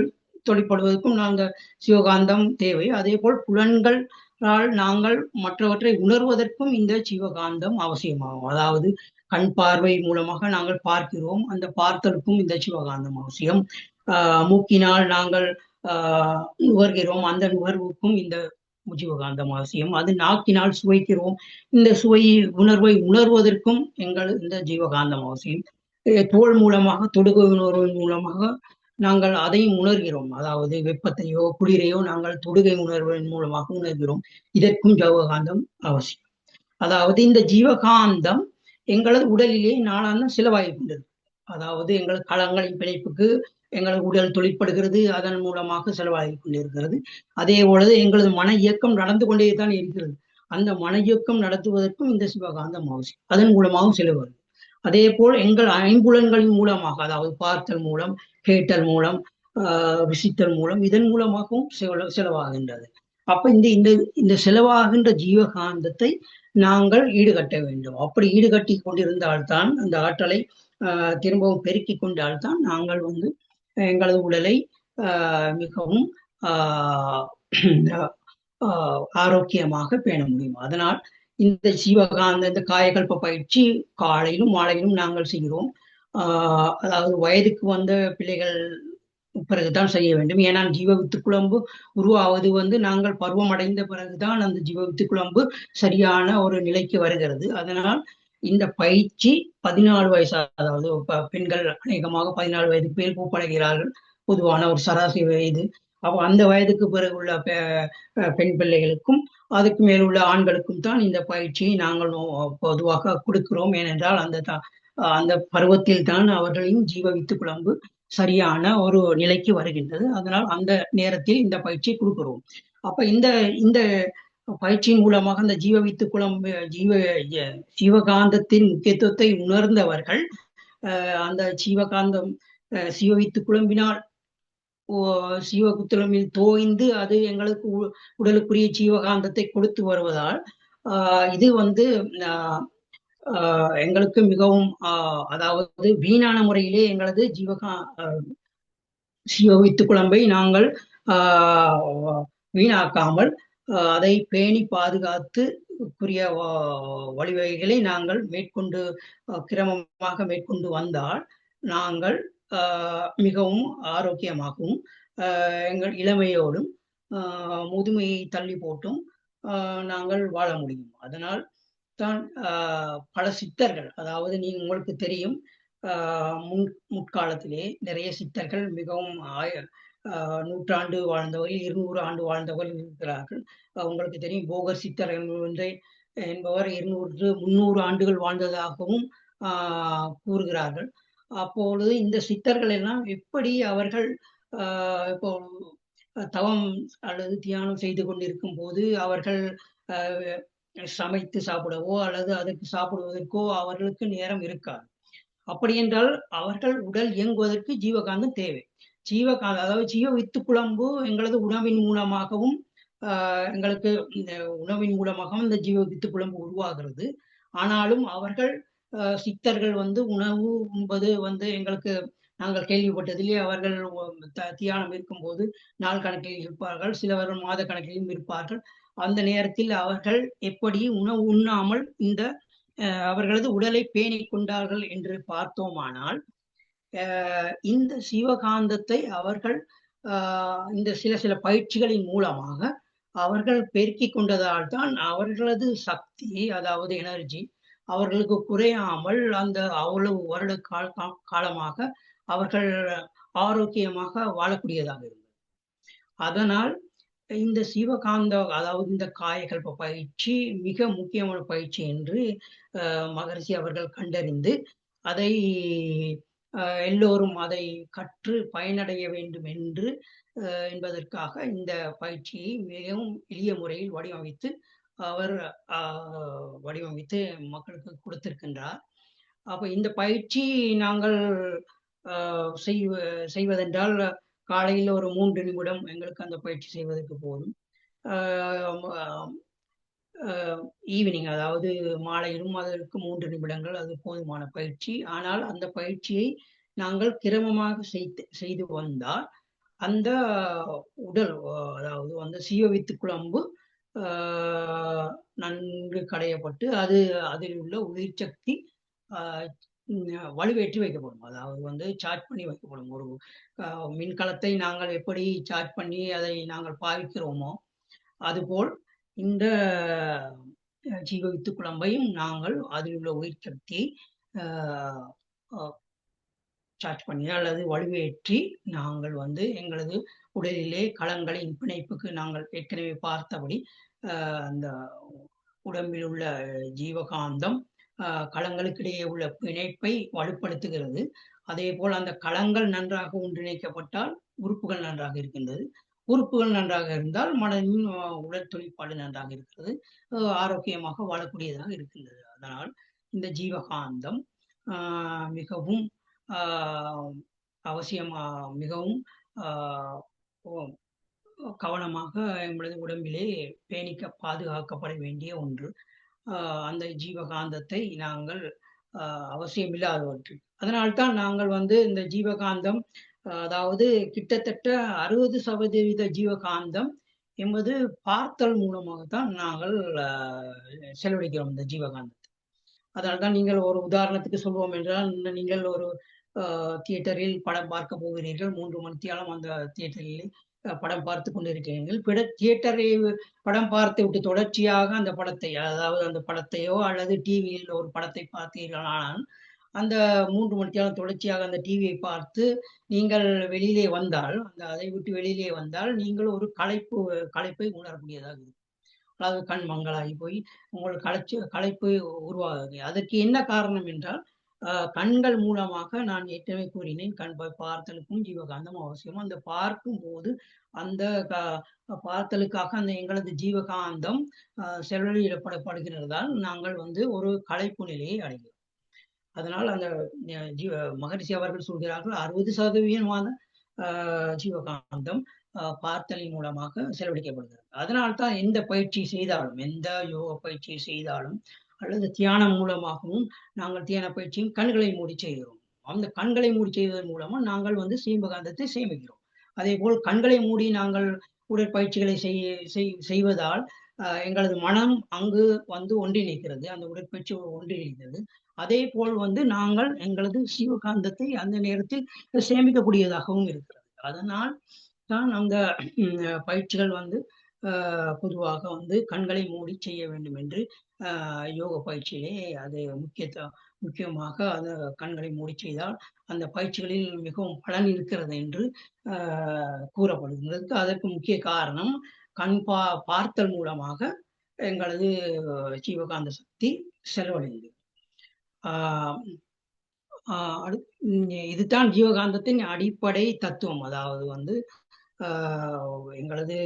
தொழிற்படுவதற்கும் நாங்கள் சிவகாந்தம் தேவை. அதே போல் புலன்களால் நாங்கள் மற்றவற்றை உணர்வதற்கும் இந்த சிவகாந்தம் அவசியமாகும். அதாவது கண் பார்வை மூலமாக நாங்கள் பார்க்கிறோம், அந்த பார்த்தலுக்கும் இந்த சிவகாந்தம் அவசியம். மூக்கினால் நாங்கள் நுகர்கிறோம், அந்த நுகர்வுக்கும் இந்த ஜீவகாந்தம் அவசியம். அது நாக்கினால் சுவைக்கிறோம், இந்த உணர்வை உணர்வதற்கும் இந்த ஜீவகாந்தம் அவசியம். தோல் மூலமாக தொடுகை உணர்வின் மூலமாக நாங்கள் அதையும் உணர்கிறோம். அதாவது வெப்பத்தையோ குளிரையோ நாங்கள் தொடுகை உணர்வின் மூலமாக உணர்கிறோம். இதற்கும் ஜீவகாந்தம் அவசியம். அதாவது இந்த ஜீவகாந்தம் எங்களது உடலிலே நாளாந்தம் செலவாகிக் அதாவது எங்கள் களங்களின் பிணைப்புக்கு எங்களது உடல் தொழிற்படுகிறது, அதன் மூலமாக செலவாகிக் கொண்டிருக்கிறது. அதே போலது எங்களது மன இயக்கம் நடந்து கொண்டே தான் இருக்கிறது. அந்த மன இயக்கம் நடத்துவதற்கும் இந்த சிவகாந்தம் அவசியம். அதன் மூலமாகவும் செலவு. அதே போல் எங்கள் ஐம்புலன்களின் மூலமாக, அதாவது பார்த்தல் மூலம், கேட்டல் மூலம், ருசித்தல் மூலம், இதன் மூலமாகவும் செலவாகின்றது. அப்ப இந்த செலவாகின்ற ஜீவகாந்தத்தை நாங்கள் ஈடுகட்ட வேண்டும். அப்படி ஈடுகட்டி கொண்டிருந்தால்தான் அந்த ஆற்றலை திரும்பவும் பெருக்கி கொண்டால்தான் நாங்கள் எங்களது உடலை மிகவும் ஆரோக்கியமாக பேண முடியும். அதனால் இந்த ஜீவகாந்த இந்த காயகல்ப பயிற்சி காலையிலும் மாலையிலும் நாங்கள் செய்கிறோம். அதாவது வயதுக்கு வந்த பிள்ளைகள் பிறகுதான் செய்ய வேண்டும். ஏன்னா ஜீவ வித்து குழம்பு உருவாவது நாங்கள் பருவம் அடைந்த பிறகுதான் அந்த ஜீவ வித்து குழம்பு சரியான ஒரு நிலைக்கு வருகிறது. அதனால் இந்த பயிற்சி 14 வயசு, அதாவது பெண்கள் அநேகமாக 14 வயதுக்கு மேல் பூப்படைகிறார்கள், பொதுவான ஒரு சராசரி வயது. அப்போ அந்த வயதுக்கு பிறகு உள்ள பெண் பிள்ளைகளுக்கும் அதுக்கு மேல் உள்ள ஆண்களுக்கும் தான் இந்த பயிற்சியை நாங்கள் பொதுவாக கொடுக்கிறோம். ஏனென்றால் அந்த பருவத்தில் தான் அவர்களின் ஜீவ வித்து குழம்பு சரியான ஒரு நிலைக்கு வருகின்றது. அதனால் அந்த நேரத்தில் இந்த பயிற்சியை கொடுக்கிறோம். அப்ப இந்த பயிற்சியின் மூலமாக அந்த ஜீவ வித்து குழம்பு ஜீவகாந்தத்தின் முக்கியத்துவத்தை உணர்ந்தவர்கள் அந்த ஜீவகாந்தம் சிவவித்து குழம்பினால் சிவகுத்திரமில் தோய்ந்து அது எங்களுக்கு உடலுக்குரிய ஜீவகாந்தத்தை கொடுத்து வருவதால் இது எங்களுக்கு மிகவும் அதாவது வீணான முறையிலே எங்களது சிவவித்து குழம்பை நாங்கள் வீணாக்காமல் அதை பேணி பாதுகாத்து குறிய வழிவகைகளை நாங்கள் கிரமமாக மேற்கொண்டு வந்தால் நாங்கள் மிகவும் ஆரோக்கியமாகவும் எங்கள் இளமையோடும் முதுமையை தள்ளி போட்டும் நாங்கள் வாழ முடியும். அதனால் தான் பல சித்தர்கள், அதாவது உங்களுக்கு தெரியும், முற்காலத்திலே நிறைய சித்தர்கள் மிகவும் நூற்றாண்டு வாழ்ந்தவர்கள், 200 ஆண்டு வாழ்ந்தவர்கள் இருக்கிறார்கள். உங்களுக்கு தெரியும், போகர் சித்தர் என்பவர் 200-300 ஆண்டுகள் வாழ்ந்ததாகவும் கூறுகிறார்கள். அப்பொழுது இந்த சித்தர்கள் எல்லாம் எப்படி அவர்கள் இப்போ தவம் அல்லது தியானம் செய்து கொண்டிருக்கும் போது அவர்கள் சமைத்து சாப்பிடவோ அல்லது அதற்கு சாப்பிடுவதற்கோ அவர்களுக்கு நேரம் இருக்காது. அப்படி என்றால் அவர்கள் உடல் இயங்குவதற்கு ஜீவகாந்தம் தேவை. அதாவது ஜீவ வித்து குழம்பு எங்களது உணவின் மூலமாகவும் எங்களுக்கு இந்த உணவின் மூலமாகவும் இந்த ஜீவ வித்து குழம்பு உருவாகிறது. ஆனாலும் அவர்கள் சித்தர்கள் உணவு உண்பது எங்களுக்கு நாங்கள் கேள்விப்பட்டதிலே அவர்கள் தியானம் இருக்கும்போது நாள் கணக்கில் இருப்பார்கள், சிலவர் மாத கணக்கிலும் இருப்பார்கள். அந்த நேரத்தில் அவர்கள் எப்படி உணவு உண்ணாமல் அவர்களது உடலை பேணிக் கொண்டார்கள் என்று பார்த்தோமானால் இந்த சிவகாந்தத்தை அவர்கள் இந்த சில பயிற்சிகளின் மூலமாக அவர்கள் பெருக்கிக் கொண்டதால் தான் அவர்களது சக்தி, அதாவது எனர்ஜி அவர்களுக்கு குறையாமல் அவ்வளவு வருட காலமாக அவர்கள் ஆரோக்கியமாக வாழக்கூடியதாக இருந்தது. அதனால் இந்த சிவகாந்த, அதாவது இந்த காயகல்ப பயிற்சி மிக முக்கியமான பயிற்சி என்று மகரிஷி அவர்கள் கண்டறிந்து அதை எல்லோரும் அதை கற்று பயனடைய வேண்டும் என்பதற்காக இந்த பயிற்சியை மிகவும் எளிய முறையில் வடிவமைத்து மக்களுக்கு கொடுத்திருக்கின்றார். அப்ப இந்த பயிற்சி நாங்கள் செய்வதென்றால் காலையில் ஒரு 3 நிமிடம் எங்களுக்கு அந்த பயிற்சி செய்வதற்கு போதும். ஈவினிங், அதாவது மாலையிலும் அதற்கு 3 நிமிடங்கள் அது போதுமான பயிற்சி. ஆனால் அந்த பயிற்சியை நாங்கள் கிரமமாக செய்து வந்தால் அந்த உடல், அதாவது சிவவித்து குழம்பு நன்கு கடையப்பட்டு அதில் உள்ள உயிர் சக்தி வலுவேற்றி வைக்கப்படும். அதாவது சார்ஜ் பண்ணி வைக்கப்படும். ஒரு மின்கலத்தை நாங்கள் எப்படி சார்ஜ் பண்ணி அதை நாங்கள் பாவிக்கிறோமோ அதுபோல் இந்த ஜீவவித்து குழம்பையும் நாங்கள் அதில் உள்ள உயிர் சக்தியை சார்ஜ் பண்ணி அல்லது வலுவேற்றி நாங்கள் வந்து எங்களது உடலிலே களங்களின் பிணைப்புக்கு நாங்கள் ஏற்கனவே பார்த்தபடி அந்த உடம்பில் உள்ள ஜீவகாந்தம் களங்களுக்கிடையே உள்ள பிணைப்பை வலுப்படுத்துகிறது. அதே போல் அந்த களங்கள் நன்றாக ஒன்றிணைக்கப்பட்டால் உறுப்புகள் நன்றாக இருக்கின்றது. உறுப்புகள் நன்றாக இருந்தால் மனதின் உடல் தொழிற்பாடு நன்றாக இருக்கிறது, ஆரோக்கியமாக வாழக்கூடியதாக இருக்கின்றது. அதனால் இந்த ஜீவகாந்தம் மிகவும் அவசியமா மிகவும் கவனமாக எங்களது உடம்பிலே பேணிக்க பாதுகாக்கப்பட வேண்டிய ஒன்று. அந்த ஜீவகாந்தத்தை நாங்கள் அவசியமில்லாதவற்று. அதனால்தான் நாங்கள் வந்து இந்த ஜீவகாந்தம் அதாவது கிட்டத்தட்ட 60% ஜீவகாந்தம் என்பது பார்த்தல் மூலமாகத்தான் நாங்கள் செலவழிக்கிறோம் இந்த ஜீவகாந்தத்தை. அதனால்தான் நீங்கள் ஒரு உதாரணத்துக்கு சொல்வோம் என்றால், நீங்கள் ஒரு தியேட்டரில் படம் பார்க்க போகிறீர்கள், 3 மணித்தியாலம் அந்த தியேட்டரில் படம் பார்த்து கொண்டிருக்கிறீர்கள். தியேட்டரை படம் பார்த்து விட்டு தொடர்ச்சியாக அந்த படத்தை, அதாவது அந்த படத்தையோ அல்லது டிவியில் ஒரு படத்தை பார்த்தீர்களானால் அந்த 3 மணித்தியாலம் தொடர்ச்சியாக அந்த டிவியை பார்த்து நீங்கள் வெளியிலே வந்தால், அதை விட்டு வெளியிலே வந்தால் நீங்கள் ஒரு களைப்பை உணரக்கூடியதாக இருக்கும். அதாவது கண் மங்களாகி போய் உங்களுக்கு களைப்பு உருவாகுது. அதற்கு என்ன காரணம் என்றால், கண்கள் மூலமாக நான் ஏற்கனவே கூறினேன், கண் பார்த்தலுக்கும் ஜீவகாந்தம் அவசியம். அந்த பார்க்கும் போது அந்த பார்த்தலுக்காக அந்த எங்களது ஜீவகாந்தம் செலவழிடப்படுகிறதால் நாங்கள் வந்து ஒரு களைப்பு நிலையை அடைகிறோம். அதனால் அந்த மகரிஷி அவர்கள் சொல்கிறார்கள் 60% ஜீவகாந்தம் பார்த்தலின் மூலமாக செலவழிக்கப்படுகிறது. அதனால்தான் எந்த பயிற்சி செய்தாலும், எந்த யோக பயிற்சி செய்தாலும் அல்லது தியானம் மூலமாகவும் நாங்கள் தியான பயிற்சியும் கண்களை மூடி செய்கிறோம். அந்த கண்களை மூடி செய்வதன் மூலமா நாங்கள் வந்து ஜீவகாந்தத்தை சேமிக்கிறோம். அதே போல் கண்களை மூடி நாங்கள் உடற்பயிற்சிகளை செய்வதால் எங்களது மனம் அங்கு வந்து ஒன்றிணைக்கிறது, அந்த உடற்பயிற்சி ஒன்றிணைக்கிறது. அதே போல் வந்து நாங்கள் எங்களது ஜீவகாந்தத்தை அந்த நேரத்தில் சேமிக்கக்கூடியதாகவும் இருக்கிறது. அதனால் தான் அந்த பயிற்சிகள் வந்து பொதுவாக வந்து கண்களை மூடி செய்ய வேண்டும் என்று யோக பயிற்சியிலே அது முக்கியமாக அந்த கண்களை மூடி செய்தால் அந்த பயிற்சிகளில் மிகவும் பலன் இருக்கிறது என்று கூறப்படுகிறது. அதற்கு முக்கிய காரணம் கண் பார்த்தல் மூலமாக எங்களது ஜீவகாந்த சக்தி செலவழிந்தது. இதுதான் ஜீவகாந்தத்தின் அடிப்படை தத்துவம். அதாவது வந்து எங்களது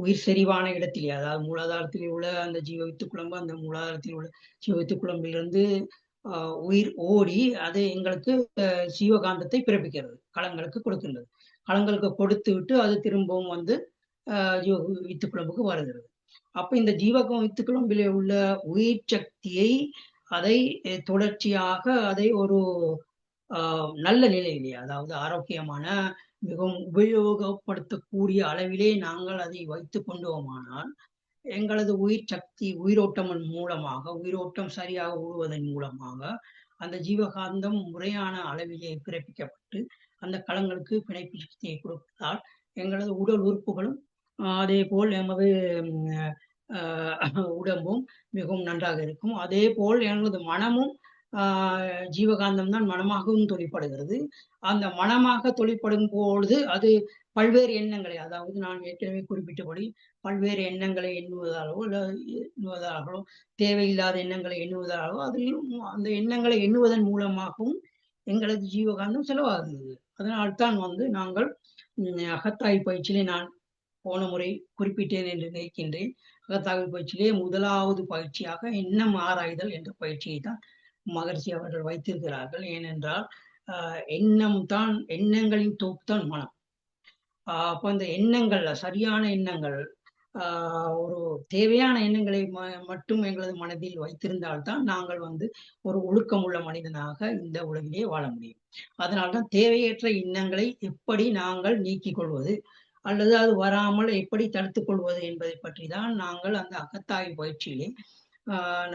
உயிர் செறிவான இடத்திலே, அதாவது மூலாதாரத்தில் உள்ள அந்த ஜீவவித்து குழம்பு, அந்த மூலாதாரத்தில் உள்ள ஜீவவித்து குழம்பிலிருந்து உயிர் ஓடி அது எங்களுக்கு ஜீவகாந்தத்தை பிறப்பிக்கிறது, களங்களுக்கு கொடுக்கின்றது. களங்களுக்கு கொடுத்து விட்டு அது திரும்பவும் வந்து வித்து குழம்புக்கு வருகிறது. அப்ப இந்த வித்து குழம்பிலே உள்ள உயிர் சக்தியை அதை தொடர்ச்சியாக அதை ஒரு நல்ல நிலையிலே, அதாவது ஆரோக்கியமான மிகவும் உபயோகப்படுத்தக்கூடிய அளவிலே நாங்கள் அதை வைத்து கொண்டோமானால் எங்களது உயிர் சக்தி உயிரோட்டம் மூலமாக, உயிரோட்டம் சரியாக ஓடுவதன் மூலமாக அந்த ஜீவகாந்தம் முறையான அளவிலே பிறப்பிக்கப்பட்டு அந்த களங்களுக்கு பிணைப்பு சக்தியை கொடுப்பதால் எங்களது உடல் உறுப்புகளும் அதே போல் எமது உடம்பும் மிகவும் நன்றாக இருக்கும். அதே போல் எங்களது மனமும் ஜீவகாந்தம் தான் மனமாகவும் தொழிற்படுகிறது. அந்த மனமாக தொழிற்படும் பொழுது அது பல்வேறு எண்ணங்களை, அதாவது நான் ஏற்கனவே குறிப்பிட்டபடி பல்வேறு எண்ணங்களை எண்ணுவதாகவோ தேவையில்லாத எண்ணங்களை எண்ணுவதாகவோ அதிலும் அந்த எண்ணங்களை எண்ணுவதன் மூலமாகவும் எங்களது ஜீவகாந்தம் செலவாகுகிறது. அதனால்தான் வந்து நாங்கள் அகத்தாய் பயிற்சியிலே நான் போன முறை குறிப்பிட்டேன் என்று நினைக்கின்றேன். அகத்தாய் பயிற்சியிலே முதலாவது பயிற்சியாக எண்ணம் ஆராய்தல் என்ற பயிற்சியை தான் மகரிஷி அவர்கள் வைத்திருக்கிறார்கள். ஏனென்றால் எண்ணங்களின் தொகுப்பு தான் மனம். அப்ப அந்த எண்ணங்கள், சரியான எண்ணங்கள், ஒரு தேவையான எண்ணங்களை மட்டும் எங்களது மனதில் வைத்திருந்தால்தான் நாங்கள் வந்து ஒரு ஒழுக்கமுள்ள மனிதனாக இந்த உலகிலே வாழ முடியும். அதனால்தான் தேவையற்ற எண்ணங்களை எப்படி நாங்கள் நீக்கிக் கொள்வது அல்லது அது வராமல் எப்படி தடுத்துக் கொள்வது என்பதை பற்றி தான் நாங்கள் அந்த அகத்தாய்வு பயிற்சியிலே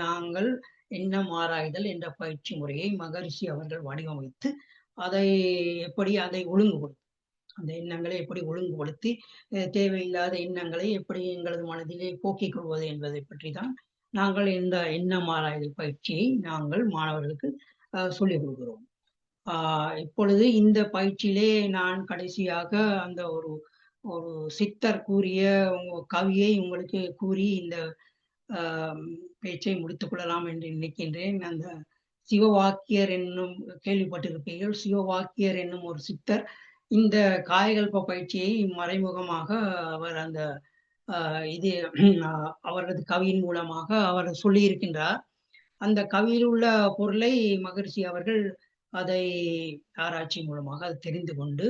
நாங்கள் எண்ணம் ஆராய்தல் என்ற பயிற்சி முறையை மகரிஷி அவர்கள் வடிவமைத்து அதை ஒழுங்குபடுத்தி, அந்த எண்ணங்களை எப்படி ஒழுங்குபடுத்தி தேவையில்லாத எண்ணங்களை எப்படி எங்களது மனதிலே போக்கிக் கொள்வது என்பதை பற்றி தான் நாங்கள் இந்த எண்ணம் ஆராய்தல் பயிற்சியை நாங்கள் மாணவர்களுக்கு சொல்லிக் கொடுக்கிறோம். இப்பொழுது இந்த பயிற்சியிலே நான் கடைசியாக அந்த ஒரு ஒரு சித்தர் கூறிய கவியை உங்களுக்கு கூறி இந்த பேச்சை முடித்துக் கொள்ளலாம் என்று நினைக்கின்றேன். அந்த சிவவாக்கியர் என்னும் கேள்விப்பட்டிருப்பீர்கள். சிவவாக்கியர் என்னும் ஒரு சித்தர் இந்த காயகல்ப பயிற்சியை மறைமுகமாக அவர் அந்த இது அவரது கவியின் மூலமாக அவர் சொல்லியிருக்கின்றார். அந்த கவியில் உள்ள பொருளை மகரிஷி அவர்கள் அதை ஆராய்ச்சி மூலமாக அதை தெரிந்து கொண்டு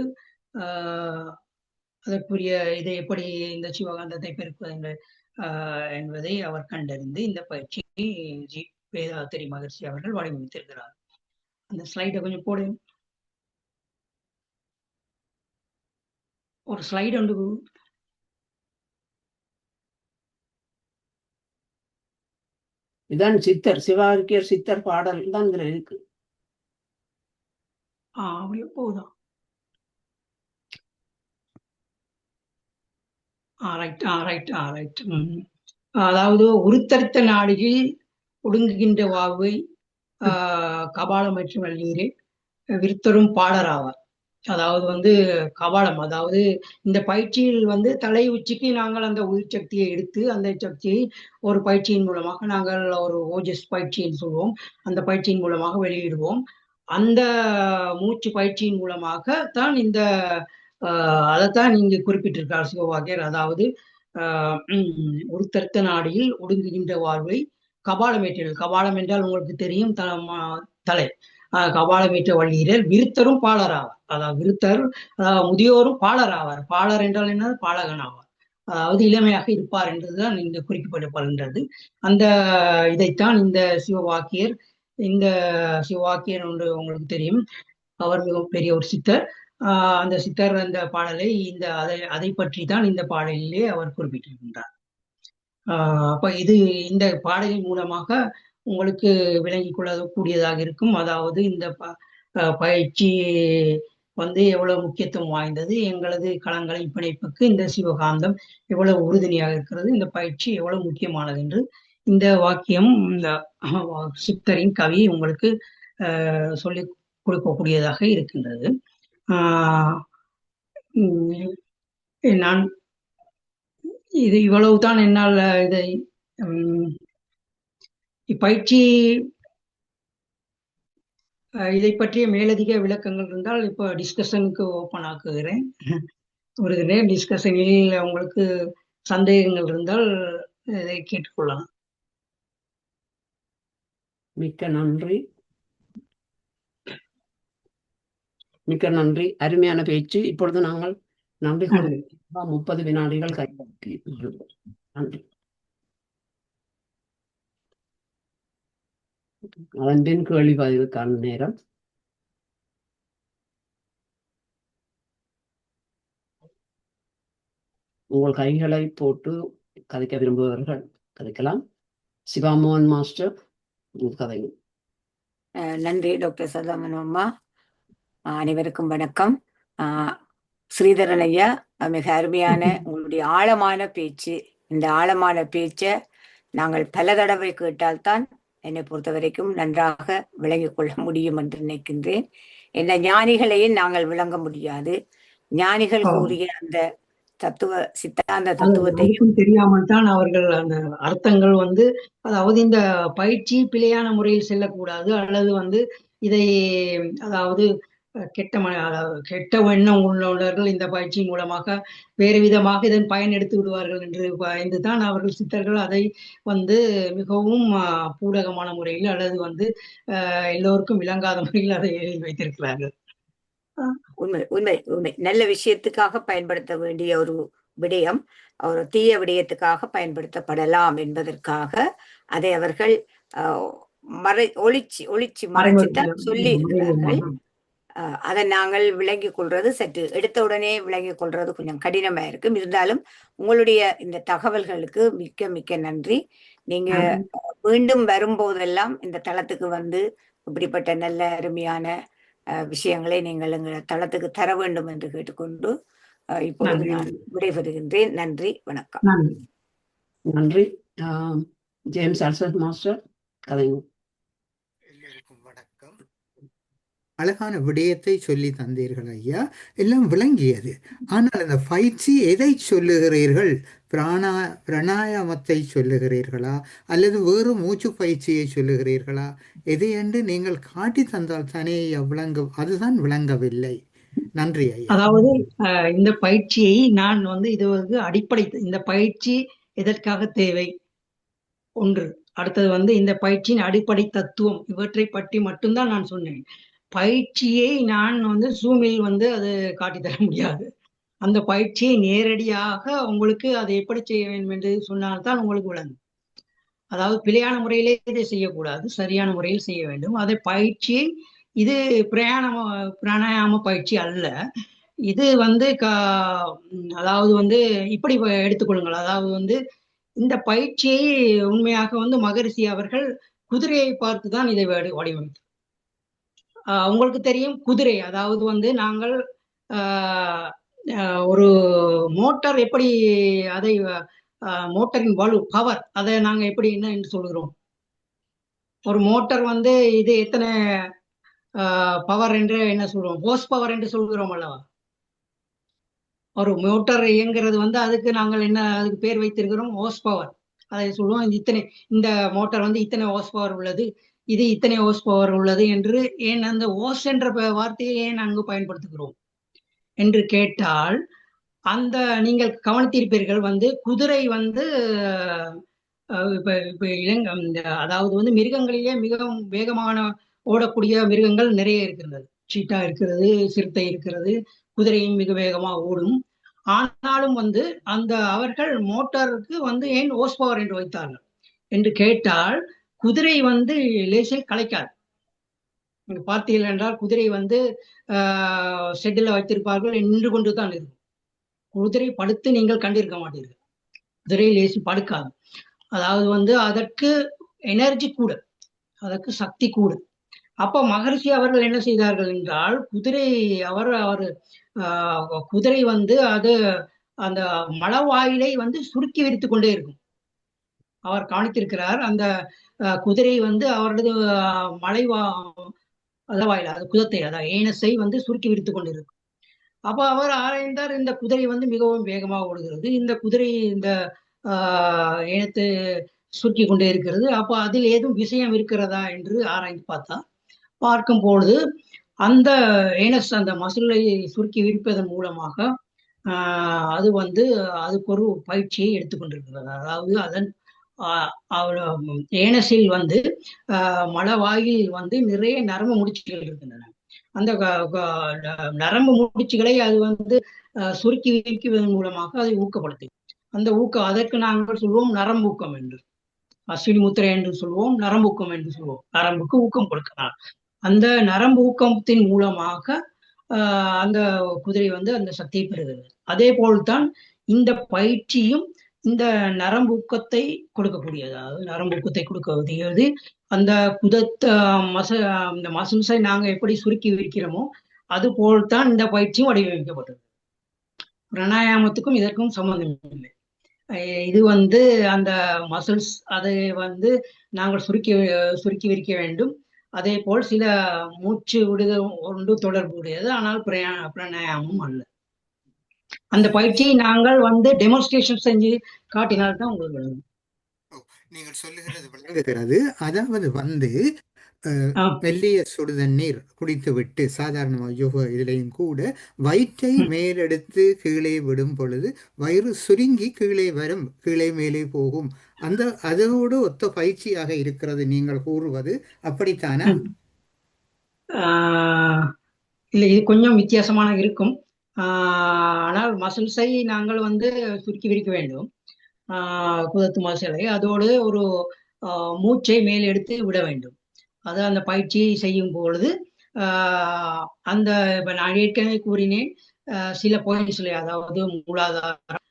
அதற்குரிய இதை எப்படி இந்த சிவகாந்தத்தை பெருக்குவது என்பதை அவர் கண்டறிந்து இந்த பயிற்சியை வேதாத்திரி மகரிஷி அவர்கள் வடிவமைத்திருக்கிறார். அந்த ஸ்லைடை கொஞ்சம் போடு. ஒரு ஸ்லைடு உண்டு. இதான் சித்தர் சிவாக்கியர் சித்தர் பாடல் தான் இதுல இருக்கு. அப்படியே போகுதான். ரைட். அதாவது உருத்தரித்த நாடியில் ஒடுங்குகின்ற வாவை கபாலமற்ற வள்ளீரே விருத்தரும் பாடராவார். அதாவது கபாலம், அதாவது இந்த பயிற்சியில் தலை உச்சிக்கு நாங்கள் அந்த உயிர் சக்தியை எடுத்து அந்த சக்தியை ஒரு பயிற்சியின் மூலமாக நாங்கள் ஒரு ஓஜஸ் பயிற்சின்னு சொல்லுவோம், அந்த பயிற்சியின் மூலமாக வெளியிடுவோம். அந்த மூச்சு பயிற்சியின் மூலமாக தான் இந்த அதைத்தான் இங்கு குறிப்பிட்டிருக்கார் சிவவாக்கியர். அதாவது உருத்தர்த்த நாடியில் ஒடுங்குகின்ற வாழ்வை கபாலமேற்றல். கபாலம் என்றால் உங்களுக்கு தெரியும், தலை. கபாலமேற்ற வள்ளீரர் விருத்தரும் பாலராவார். அதாவது விருத்தர் முதியோரும் பாலராவார். பாலர் என்றால் என்ன? பாலகன் ஆவார். அதாவது இளமையாக இருப்பார் என்றுதான் இங்கு குறிப்பிடப்படுகின்றது. அந்த இதைத்தான் இந்த சிவவாக்கியர், இந்த சிவவாக்கியர் ஒன்று உங்களுக்கு தெரியும், அவர் மிக பெரிய ஒரு சித்தர். அந்த சித்தர் அந்த பாடலை அதை பற்றி தான் இந்த பாடலிலே அவர் குறிப்பிட்டிருக்கின்றார். அப்ப இந்த பாடலின் மூலமாக உங்களுக்கு விளங்கிக் கொள்ளக்கூடியதாக இருக்கும். அதாவது இந்த பயிற்சி எவ்வளவு முக்கியத்துவம் வாய்ந்தது, எங்களது களங்களை பிணைப்புக்கு இந்த சிவகாந்தம் எவ்வளவு உறுதுணையாக இருக்கிறது, இந்த பயிற்சி எவ்வளவு முக்கியமானது என்று இந்த வாக்கியம், இந்த சித்தரின் கவி உங்களுக்கு சொல்லிக் கொடுக்கக்கூடியதாக இருக்கின்றது. நான் இவ்வளவுதான் என்னால் இப்பயிற்சி இதை பற்றிய மேலதிக விளக்கங்கள் இருந்தால் இப்போ டிஸ்கஷனுக்கு ஓப்பன் ஆக்குகிறேன். ஒரு டிஸ்கஷனில் உங்களுக்கு சந்தேகங்கள் இருந்தால் இதை கேட்டுக்கொள்ளலாம். மிக்க நன்றி. மிக்க நன்றி. அருமையான பேச்சு. இப்பொழுது நாங்கள் நன்றி 30 வினாடிகள் கைப்பற்றி. நன்றி. அதன் பின் கேள்வி பதிலுக்கான நேரம். உங்கள் கைகளை போட்டு கதைக்க விரும்புபவர்கள் கதைக்கலாம். சிவாமோகன் மாஸ்டர், கதைங்க. நன்றி டாக்டர் சதாமனம்மா. அனைவருக்கும் வணக்கம். ஸ்ரீதரன் ஐயா, மிக அருமையான உங்களுடைய ஆழமான பேச்சு. இந்த ஆழமான பேச்சை நாங்கள் பல தடவை கேட்டால்தான் என்னை பொறுத்த வரைக்கும் நன்றாக விளங்கிக் கொள்ள முடியும் என்று நினைக்கின்றேன். என்ன ஞானிகளையும் நாங்கள் விளங்க முடியாது. ஞானிகள் கூறிய அந்த சித்தாந்த தத்துவத்தையும் தெரியாமல் தான் அவர்கள் அந்த அர்த்தங்கள் அதாவது இந்த பயிற்சி பிழையான முறையில் செல்லக்கூடாது, அல்லது இதை அதாவது கெட்ட எண்ணம் உள்ளவர்கள் இந்த பயிற்சி மூலமாக வேறு விதமாக இதன் பயன் எடுத்து விடுவார்கள் என்று பயந்துதான் அவர்கள் சித்தர்கள் அதை மிகவும் பூடகமான முறையில் அல்லது எல்லோருக்கும் விளங்காத முறையில் அதை எழுதி வைத்திருக்கிறார்கள். உண்மை உண்மை உண்மை. நல்ல விஷயத்துக்காக பயன்படுத்த வேண்டிய ஒரு விடயம் ஒரு தீய விடயத்துக்காக பயன்படுத்தப்படலாம் என்பதற்காக அதை அவர்கள் ஒளிச்சு மறைச்சுத்தான் சொல்லி இருக்கிறார்கள். அதை நாங்கள் விளங்கிக் கொள்றது சற்று எடுத்த உடனே விளங்கிக் கொள்றது கொஞ்சம் கடினமா இருக்கும். இருந்தாலும் உங்களுடைய இந்த தகவல்களுக்கு மிக்க மிக்க நன்றி. நீங்க மீண்டும் வரும்போதெல்லாம் இந்த தளத்துக்கு இப்படிப்பட்ட நல்ல அருமையான விஷயங்களை நீங்கள் எங்கள் தளத்துக்கு தர வேண்டும் என்று கேட்டுக்கொண்டு இப்பொழுது நான் விடைபெறுகின்றேன். நன்றி, வணக்கம். நன்றி. ஜேம்ஸ் அல்சர் மாஸ்டர், கதைங்க. எல்லோருக்கும் வணக்கம். அழகான விடயத்தை சொல்லி தந்தீர்கள் ஐயா. எல்லாம் விளங்கியது. ஆனால் அந்த பயிற்சி எதை சொல்லுகிறீர்கள்? பிராணா பிராணாயாமத்தை சொல்லுகிறீர்களா அல்லது வேறு மூச்சு பயிற்சியை சொல்லுகிறீர்களா? எது என்று நீங்கள் காட்டி தந்தால் தானே ஐயா விளங்கும். அதுதான் விளங்கவில்லை. நன்றி ஐயா. அதாவது இந்த பயிற்சியை நான் இது அடிப்படை இந்த பயிற்சி எதற்காக தேவை ஒன்று. அடுத்தது இந்த பயிற்சியின் அடிப்படை தத்துவம், இவற்றை பற்றி மட்டும்தான் நான் சொன்னேன். பயிற்சியை நான் ஜூமில் அது காட்டித்தர முடியாது. அந்த பயிற்சியை நேரடியாக உங்களுக்கு அதை எப்படி செய்ய வேண்டும் என்று சொன்னால்தான் உங்களுக்கு விளங்கும். அதாவது பிழையான முறையிலே இதை செய்யக்கூடாது, சரியான முறையில் செய்ய வேண்டும். அதை பயிற்சியை இது பிராணாயாம பயிற்சி அல்ல. இது அதாவது இப்படி எடுத்துக்கொள்ளுங்கள். அதாவது இந்த பயிற்சியை உண்மையாக மகரிஷி அவர்கள் குதிரையை பார்த்துதான் இதை வடிவமைத்தார். உங்களுக்கு தெரியும் குதிரை, அதாவது நாங்கள் ஒரு மோட்டார் எப்படி அதை மோட்டரின் வலு பவர் அதை நாங்க எப்படி என்ன என்று சொல்கிறோம். ஒரு மோட்டார் இது எத்தனை பவர் என்று என்ன சொல்றோம், ஹோஸ் பவர் என்று சொல்கிறோம் அல்லவா. ஒரு மோட்டார் இயங்குறது அதுக்கு நாங்கள் என்ன அதுக்கு பேர் வைத்திருக்கிறோம், ஹோஸ் பவர். அதை சொல்லுவோம் இந்த மோட்டார் இத்தனை ஹோஸ் பவர் உள்ளது, இது இத்தனை ஹோஸ் பவர் உள்ளது என்று. ஏன் அந்த ஹோஸ் என்ற வார்த்தையை ஏன் அங்கு பயன்படுத்துகிறோம் என்று கேட்டால், நீங்கள் கவனித்திருப்பீர்கள் குதிரை அதாவது மிருகங்களிலே மிகவும் வேகமான ஓடக்கூடிய மிருகங்கள் நிறைய இருக்கிறது. சீட்டா இருக்கிறது, சிறுத்தை இருக்கிறது, குதிரையும் மிக வேகமாக ஓடும். ஆனாலும் அவர்கள் மோட்டாருக்கு ஏன் ஹோஸ் பவர் என்று வைத்தார்கள் என்று கேட்டால், குதிரை லேசில் கலைக்காது. நீங்க பார்த்தீர்கள் என்றால் குதிரை ஷெட்டில் வைத்திருப்பார்கள், நின்று கொண்டு தான் இருக்கும். குதிரை படுத்து நீங்கள் கண்டிருக்க மாட்டீர்கள். குதிரை லேசி படுக்காது. அதாவது அதற்கு எனர்ஜி கூட, அதற்கு சக்தி கூட. அப்ப மகரிஷி அவர்கள் என்ன செய்தார்கள் என்றால், குதிரை குதிரை அது அந்த மலவாயிலை சுருக்கி விரித்து கொண்டே இருக்கும். அவர் கவனித்திருக்கிறார். அந்த குதிரை அவரது மலைவாயில அது குதத்தை, அதாவது ஏனஸை சுருக்கி விரித்து கொண்டிருக்கும். அப்ப அவர் ஆராய்ந்தார், இந்த குதிரை மிகவும் வேகமாக ஓடுகிறது, இந்த குதிரை இந்த ஏனத்தை சுருக்கி கொண்டே இருக்கிறது. அப்ப அதில் ஏதும் விஷயம் இருக்கிறதா என்று ஆராய்ந்து பார்க்கும் பொழுது அந்த ஏனஸ் அந்த மசிலை சுருக்கி விரிப்பதன் மூலமாக அது அதுக்கு ஒரு பயிற்சியை எடுத்துக்கொண்டிருக்கிறது. அதாவது அதன் ஏனஸில் மலவாயில் நிறைய நரம்பு முடிச்சுகள் இருக்கின்றன. அந்த நரம்பு முடிச்சுகளை அது சுருக்கி விரிக்குவதன் மூலமாக அதை ஊக்கப்படுத்து. அந்த ஊக்கம், அதற்கு நாங்கள் சொல்வோம் நரம்பூக்கம் என்று, அஸ்வினி முத்திரை என்று சொல்வோம், நரம்பூக்கம் என்று சொல்வோம். நரம்புக்கு ஊக்கம் கொடுக்கிறார். அந்த நரம்பு ஊக்கத்தின் மூலமாக அந்த குதிரை அந்த சக்தியை பெறுகிறது. அதே போல்தான் இந்த பயிற்சியும் இந்த நரம்பு ஊக்கத்தை கொடுக்கக்கூடியது. அதாவது நரம்பு ஊக்கத்தை கொடுக்கக்கூடியது. அந்த இந்த மசில்ஸை நாங்க எப்படி சுருக்கி விரிக்கிறோமோ அது போல்தான் இந்த பயிற்சியும் வடிவமைக்கப்பட்டது. பிராணாயாமத்துக்கும் இதற்கும் சம்பந்தம் இல்லை. இது அந்த மசில்ஸ் அதை நாங்கள் சுருக்கி விரிக்க வேண்டும். அதே போல் சில மூச்சு விடுதல் ஒன்று தொடர்புடையது, ஆனால் பிராணாயாமம் அல்ல. அந்த பயிற்சியை நாங்கள் டெமான்ஸ்ட்ரேஷன் செஞ்சு காட்டினால்தான் உங்களுக்கு விளங்கும். நீங்கள் சொல்லுகிறது விளங்குகிறது. அதாவது மெல்லிய சுடுதண்ணீர் குடித்து விட்டு சாதாரணமாக யோகா இதுலையும் கூட வயிற்றை மேலெடுத்து கீழே விடும் பொழுது வயிறு சுருங்கி கீழே வரும், கீழே மேலே போகும். அதோடு ஒத்த பயிற்சியாக இருக்கிறது நீங்கள் கூறுவது, அப்படித்தானா? இல்லை, இது கொஞ்சம் வித்தியாசமான இருக்கும். ஆனால் மசில்ஸை நாங்கள் சுருக்கி விரிக்க வேண்டும், குதத்து மசிலை. அதோடு ஒரு மூச்சை மேல் எடுத்து விட வேண்டும். அது அந்த பயிற்சியை செய்யும் பொழுது இப்ப நான் ஏற்கனவே கூறினேன், சில பாயிண்ட்ஸ்ல, அதாவது மூலாதாரம்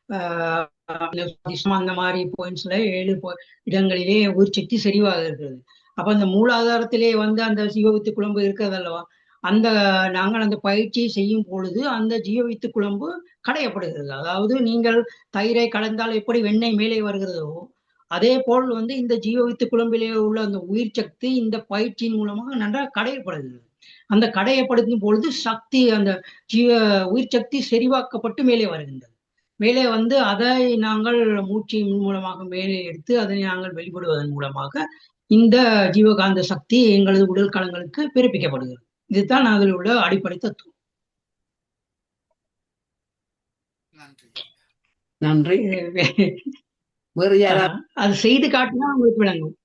அந்த மாதிரி பாயிண்ட்ஸ்ல 7 இடங்களிலே உயிர் சக்தி செறிவாக இருக்கிறது. அப்ப அந்த மூலாதாரத்திலே அந்த ஜீவவித்து குழம்பு இருக்கிறது அல்லவா, நாங்கள் அந்த பயிற்சியை செய்யும் பொழுது அந்த ஜீவவித்து குழம்பு கடையப்படுகிறது. அதாவது நீங்கள் தயிரை கலந்தால் எப்படி வெண்ணெய் மேலே வருகிறதோ அதே போல் இந்த ஜீவவித்து குழம்பிலே உள்ள அந்த உயிர் சக்தி இந்த பயிற்சியின் மூலமாக நன்றாக கடையப்படுகிறது. அந்த கடையப்படுத்தும் பொழுது சக்தி அந்த உயிர் சக்தி செறிவாக்கப்பட்டு மேலே வருகின்றது. மேலே வந்து அதை நாங்கள் மூச்சின் மூலமாக மேலே எடுத்து அதனை நாங்கள் வெளிப்படுவதன் மூலமாக இந்த ஜீவகாந்த சக்தி எங்களது உடல் களங்களுக்கு பிறப்பிக்கப்படுகிறது. இதுதான் அதில் உள்ள அடிப்படை தத்துவம். நன்றி. வேறு யாராவது அது செய்து காட்டினா உங்களுக்கு விளங்கும்.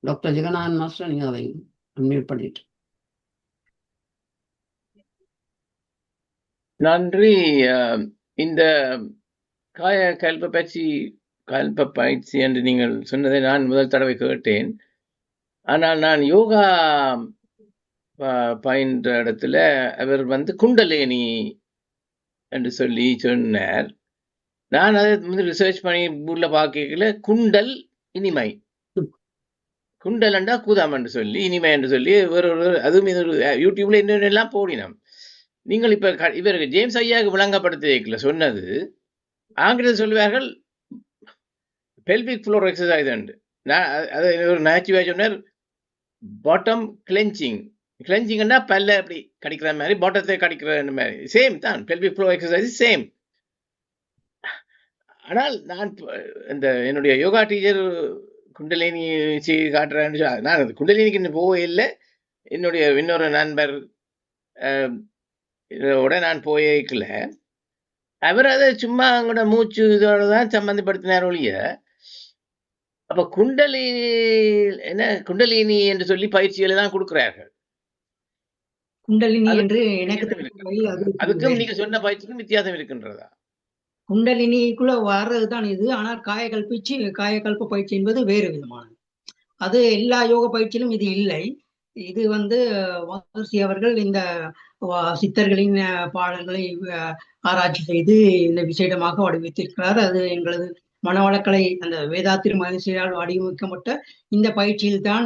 டாக்டர் ஜெகநாதன் மாஸ்டர், நீங்க அதை அன்மியூட் பண்ணிட்டு. நன்றி. இந்த கல்ப பயிற்சி என்று நீங்கள் சொன்னதை நான் முதல் தடவை கேட்டேன். ஆனால் நான் யோகா பயின்ற இடத்துல அவர் வந்து குண்டலேனி என்று சொல்லி சொன்னார். நான் அதை வந்து ரிசர்ச் பண்ணி ஊர்ல பார்க்கல, குண்டல் இனிமை, குண்டல் என்றா கூதாம் என்று சொல்லி இனிமை என்று சொல்லி ஒரு அதுவும் இது யூடியூப்ல இன்னொன்னெல்லாம் போடினோம். நீங்கள் இப்ப இவருக்கு ஜேம்ஸ் ஐயாவுக்கு விளங்கப்படுத்த சொன்னது ஆங்கிலத்தில் சொல்லுவார்கள் பெல்விக் ஃப்ளோர் எக்ஸசைஸ் என்று. அது ஒரு நகைச்சுவை சொன்னார், பாட்டம் கிளென்சிங். கிளென்சிங்னா பல்ல அப்படி கடிக்கிற மாதிரி, பாட்டத்தை கடிக்கிற மாதிரி சேம் தான். Pelvic floor exercise same. ஆனால் நான் இந்த என்னுடைய யோகா டீச்சர் குண்டலினி காட்டுறேன்னு நான் குண்டலினிக்கு இன்னும் போகவே இல்லை. என்னுடைய இன்னொரு நண்பர் இதோட நான் போயிருக்கல. அவர் அதை சும்மா அவங்களோட மூச்சு இதோட தான் சம்பந்தப்படுத்தினார் ஒழிய. அப்ப குண்டலினி என்று சொல்லி பயிற்சிகளை தான் கொடுக்கிறார்கள். குண்டலினி என்று எனக்கு அதுக்கும் நீங்க சொன்ன பயிற்சிக்கும் வித்தியாசம் இருக்கின்றதா? குண்டலினிக்குள்ள வர்றதுதான் இது. ஆனால் காயகல்ப பயிற்சி என்பது வேறு விதமானது. அது எல்லா யோக பயிற்சியிலும் இது இல்லை. இது வந்து மகர்ஷி அவர்கள் இந்த சித்தர்களின் பாடல்களை ஆராய்ச்சி செய்து இந்த விசேடமாக வடிவமைத்திருக்கிறார். அது எங்களது மனவளக்கலை அந்த வேதாத்திரி மகர்ஷியால் வடிவமைக்கப்பட்ட இந்த பயிற்சியில் தான்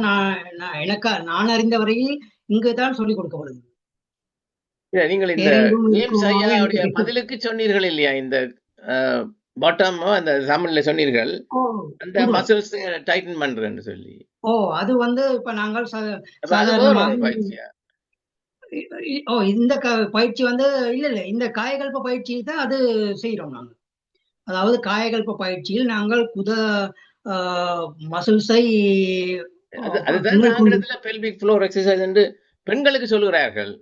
நான் அறிந்த வரையில் இங்குதான் சொல்லிக் கொடுக்கப்படுது. நீங்கள் இந்த ஜேம்ஸ் ஐயாவுடைய பதிலுக்கு சொன்னீர்கள் இல்லையா, இந்த பாட்டம் அந்த தமிழ்ல சொன்னீர்கள் அந்த மசில்ஸ் டைட்டன் பண்றேன்னு சொல்லி. அது வந்து இப்ப நாங்கள் இந்த பயிற்சி வந்து இல்ல இந்த காயகல்ப பயிற்சி தான் அது செய்யறோம் நாங்க. அதாவது காயகல்ப பயிற்சியில் நாங்கள் மசில்ஸை அதுதான் ஆங்கிலத்துல பெல்விக் ஃப்ளோர் எக்ஸசைஸ் என்று பெண்களுக்கு சொல்லுகிறார்கள்.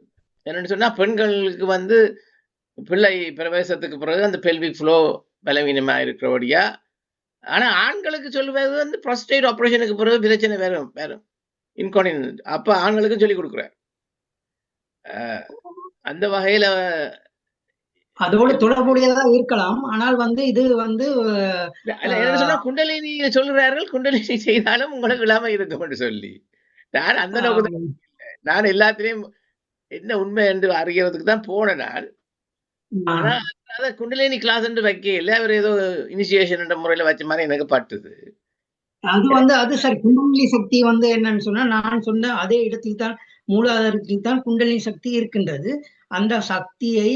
என்னன்னு சொன்னா பெண்களுக்கு வந்து பிள்ளை பிரவேசத்துக்கு பிறகு அந்த பெல்விக் ஃப்ளோ பலவீனமா இருக்கிறபடியா. ஆனா ஆண்களுக்கு சொல்லுவது வந்து ப்ராஸ்டேட் ஆபரேஷனுக்கு பிறகு பிரச்சனை வேற இன்கான்டினன்ட். அப்ப ஆண்களுக்கும் சொல்லி கொடுக்குறார். அந்த வகையில அதோடு தொடர்புடையதா இருக்கலாம். ஆனால் வந்து இது வந்து என்ன சொன்னா குண்டலினி சொல்லுறார்கள், குண்டலினி செய்தாலும் உங்களுக்கு இல்லாம இருக்கும் என்று சொல்லி. நான் அந்த நோக்கத்தில் நான் எல்லாத்திலையும் என்ன உண்மை என்று அறிகிறதுக்கு தான் போன நாள். ஆனா அத குண்டலினி கிளாஸ் என்று வைக்க இல்லை, அவர் ஏதோ இனிஷியேஷன் என்ற முறையில வச்ச மாதிரி எனக்கு பட்டுது. அது வந்து அது சரி. குண்டலினி சக்தி வந்து என்னன்னு சொன்னா நான் சொன்ன அதே இடத்தில் தான் மூலாதாரத்தில் தான் குண்டலினி சக்தி இருக்கின்றது. அந்த சக்தியை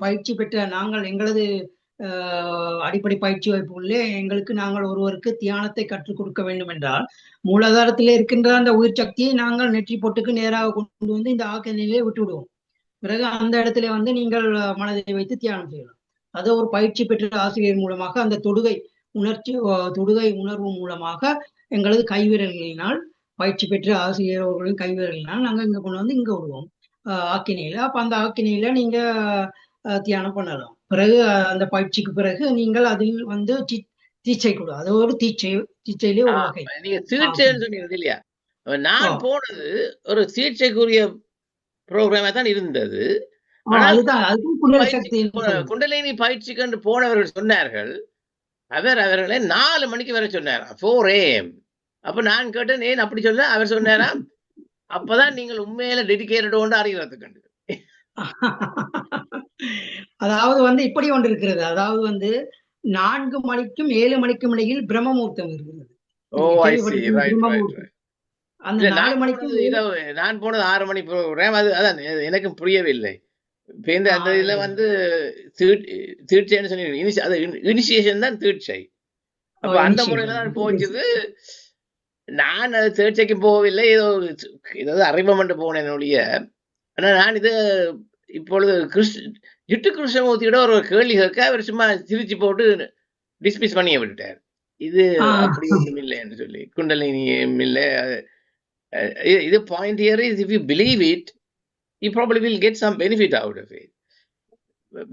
பயிற்சி பெற்ற நாங்கள் எங்களது அடிப்படை பயிற்சி வகுப்புள்ளே எங்களுக்கு நாங்கள் ஒருவருக்கு தியானத்தை கற்றுக் கொடுக்க வேண்டும் என்றால் மூலாதாரத்திலே இருக்கின்ற அந்த உயிர் சக்தியை நாங்கள் நெற்றி பொட்டுக்கு நேராக கொண்டு வந்து இந்த ஆக்க நிலையை விட்டு விடுவோம். பிறகு அந்த இடத்துல வந்து நீங்கள் மனதை வைத்து தியானம் செய்யலாம். அது ஒரு பயிற்சி பெற்ற ஆசிரியர் மூலமாக அந்த தொடுகை உணர்வு மூலமாக எங்களது கைவிரல்களினால் பயிற்சி பெற்ற ஆசிரியர்களின் கைவிரல்களினால் நாங்கள் இங்க கொண்டு வந்து இங்க விடுவோம் ஆக்கினையில. அப்ப அந்த ஆக்கினையில நீங்க தியானம் பண்ணலாம். பிறகு அந்த பயிற்சிக்கு பிறகு நீங்கள் அதில் வந்து தீட்சை கொடு. அது ஒரு தீட்சையிலே ஒரு வகை. நீங்க தீட்சைன்னு சொன்னீங்க இல்லையா, நான் போனது ஒரு தீட்சைக்குரிய ப்ரோக்ராமா தான் இருந்தது. குண்டலினி பயிற்சிக்கு போனவர்கள் சொன்னார்கள், அவர்களை 4 மணிக்கு வர சொன்னார், 4 AM. அப்ப நான் கேட்டேன், ஏன் அப்படி சொல்ல? அவர் சொன்னாராம், அப்பதான் நீங்கள் உண்மையில டெடிகேட்டட் அறிகிறதுக்கு. அதாவது வந்து இப்படி ஒன்று இருக்கிறது. அதாவது வந்து 4 மணிக்கும் 7 மணிக்கும் இடையில் பிரம்மமுகூர்த்தம் இருக்கிறது. அந்த 4 மணிக்கு நான் போனது 6 மணி ப்ரோக்ராம். அதான் எனக்கு புரியவில்லை. இப்ப இந்த அந்த இதுல வந்து தீட்சைன்னு சொன்னீங்க, இனிஷியேஷன் தான் தீட்சை. அப்ப அந்த முறையில தான் போச்சுது. நான் அது சேர்ச்சைக்கு போகவில்லை, ஏதோ அறிவம் என்று போனேன் ஒழிய. ஆனா நான் இது இப்பொழுது ஜிட்டு கிருஷ்ணமூர்த்தியோட ஒரு கேள்வி கேட்க அவர் சும்மா சிரிச்சு போட்டு டிஸ்மிஸ் பண்ணிய விட்டுட்டார். இது அப்படி ஒன்றும் இல்லை என்று சொல்லி, குண்டலினியும் இல்லை. இது point here is, if you believe it you probably will get some benefit out of it.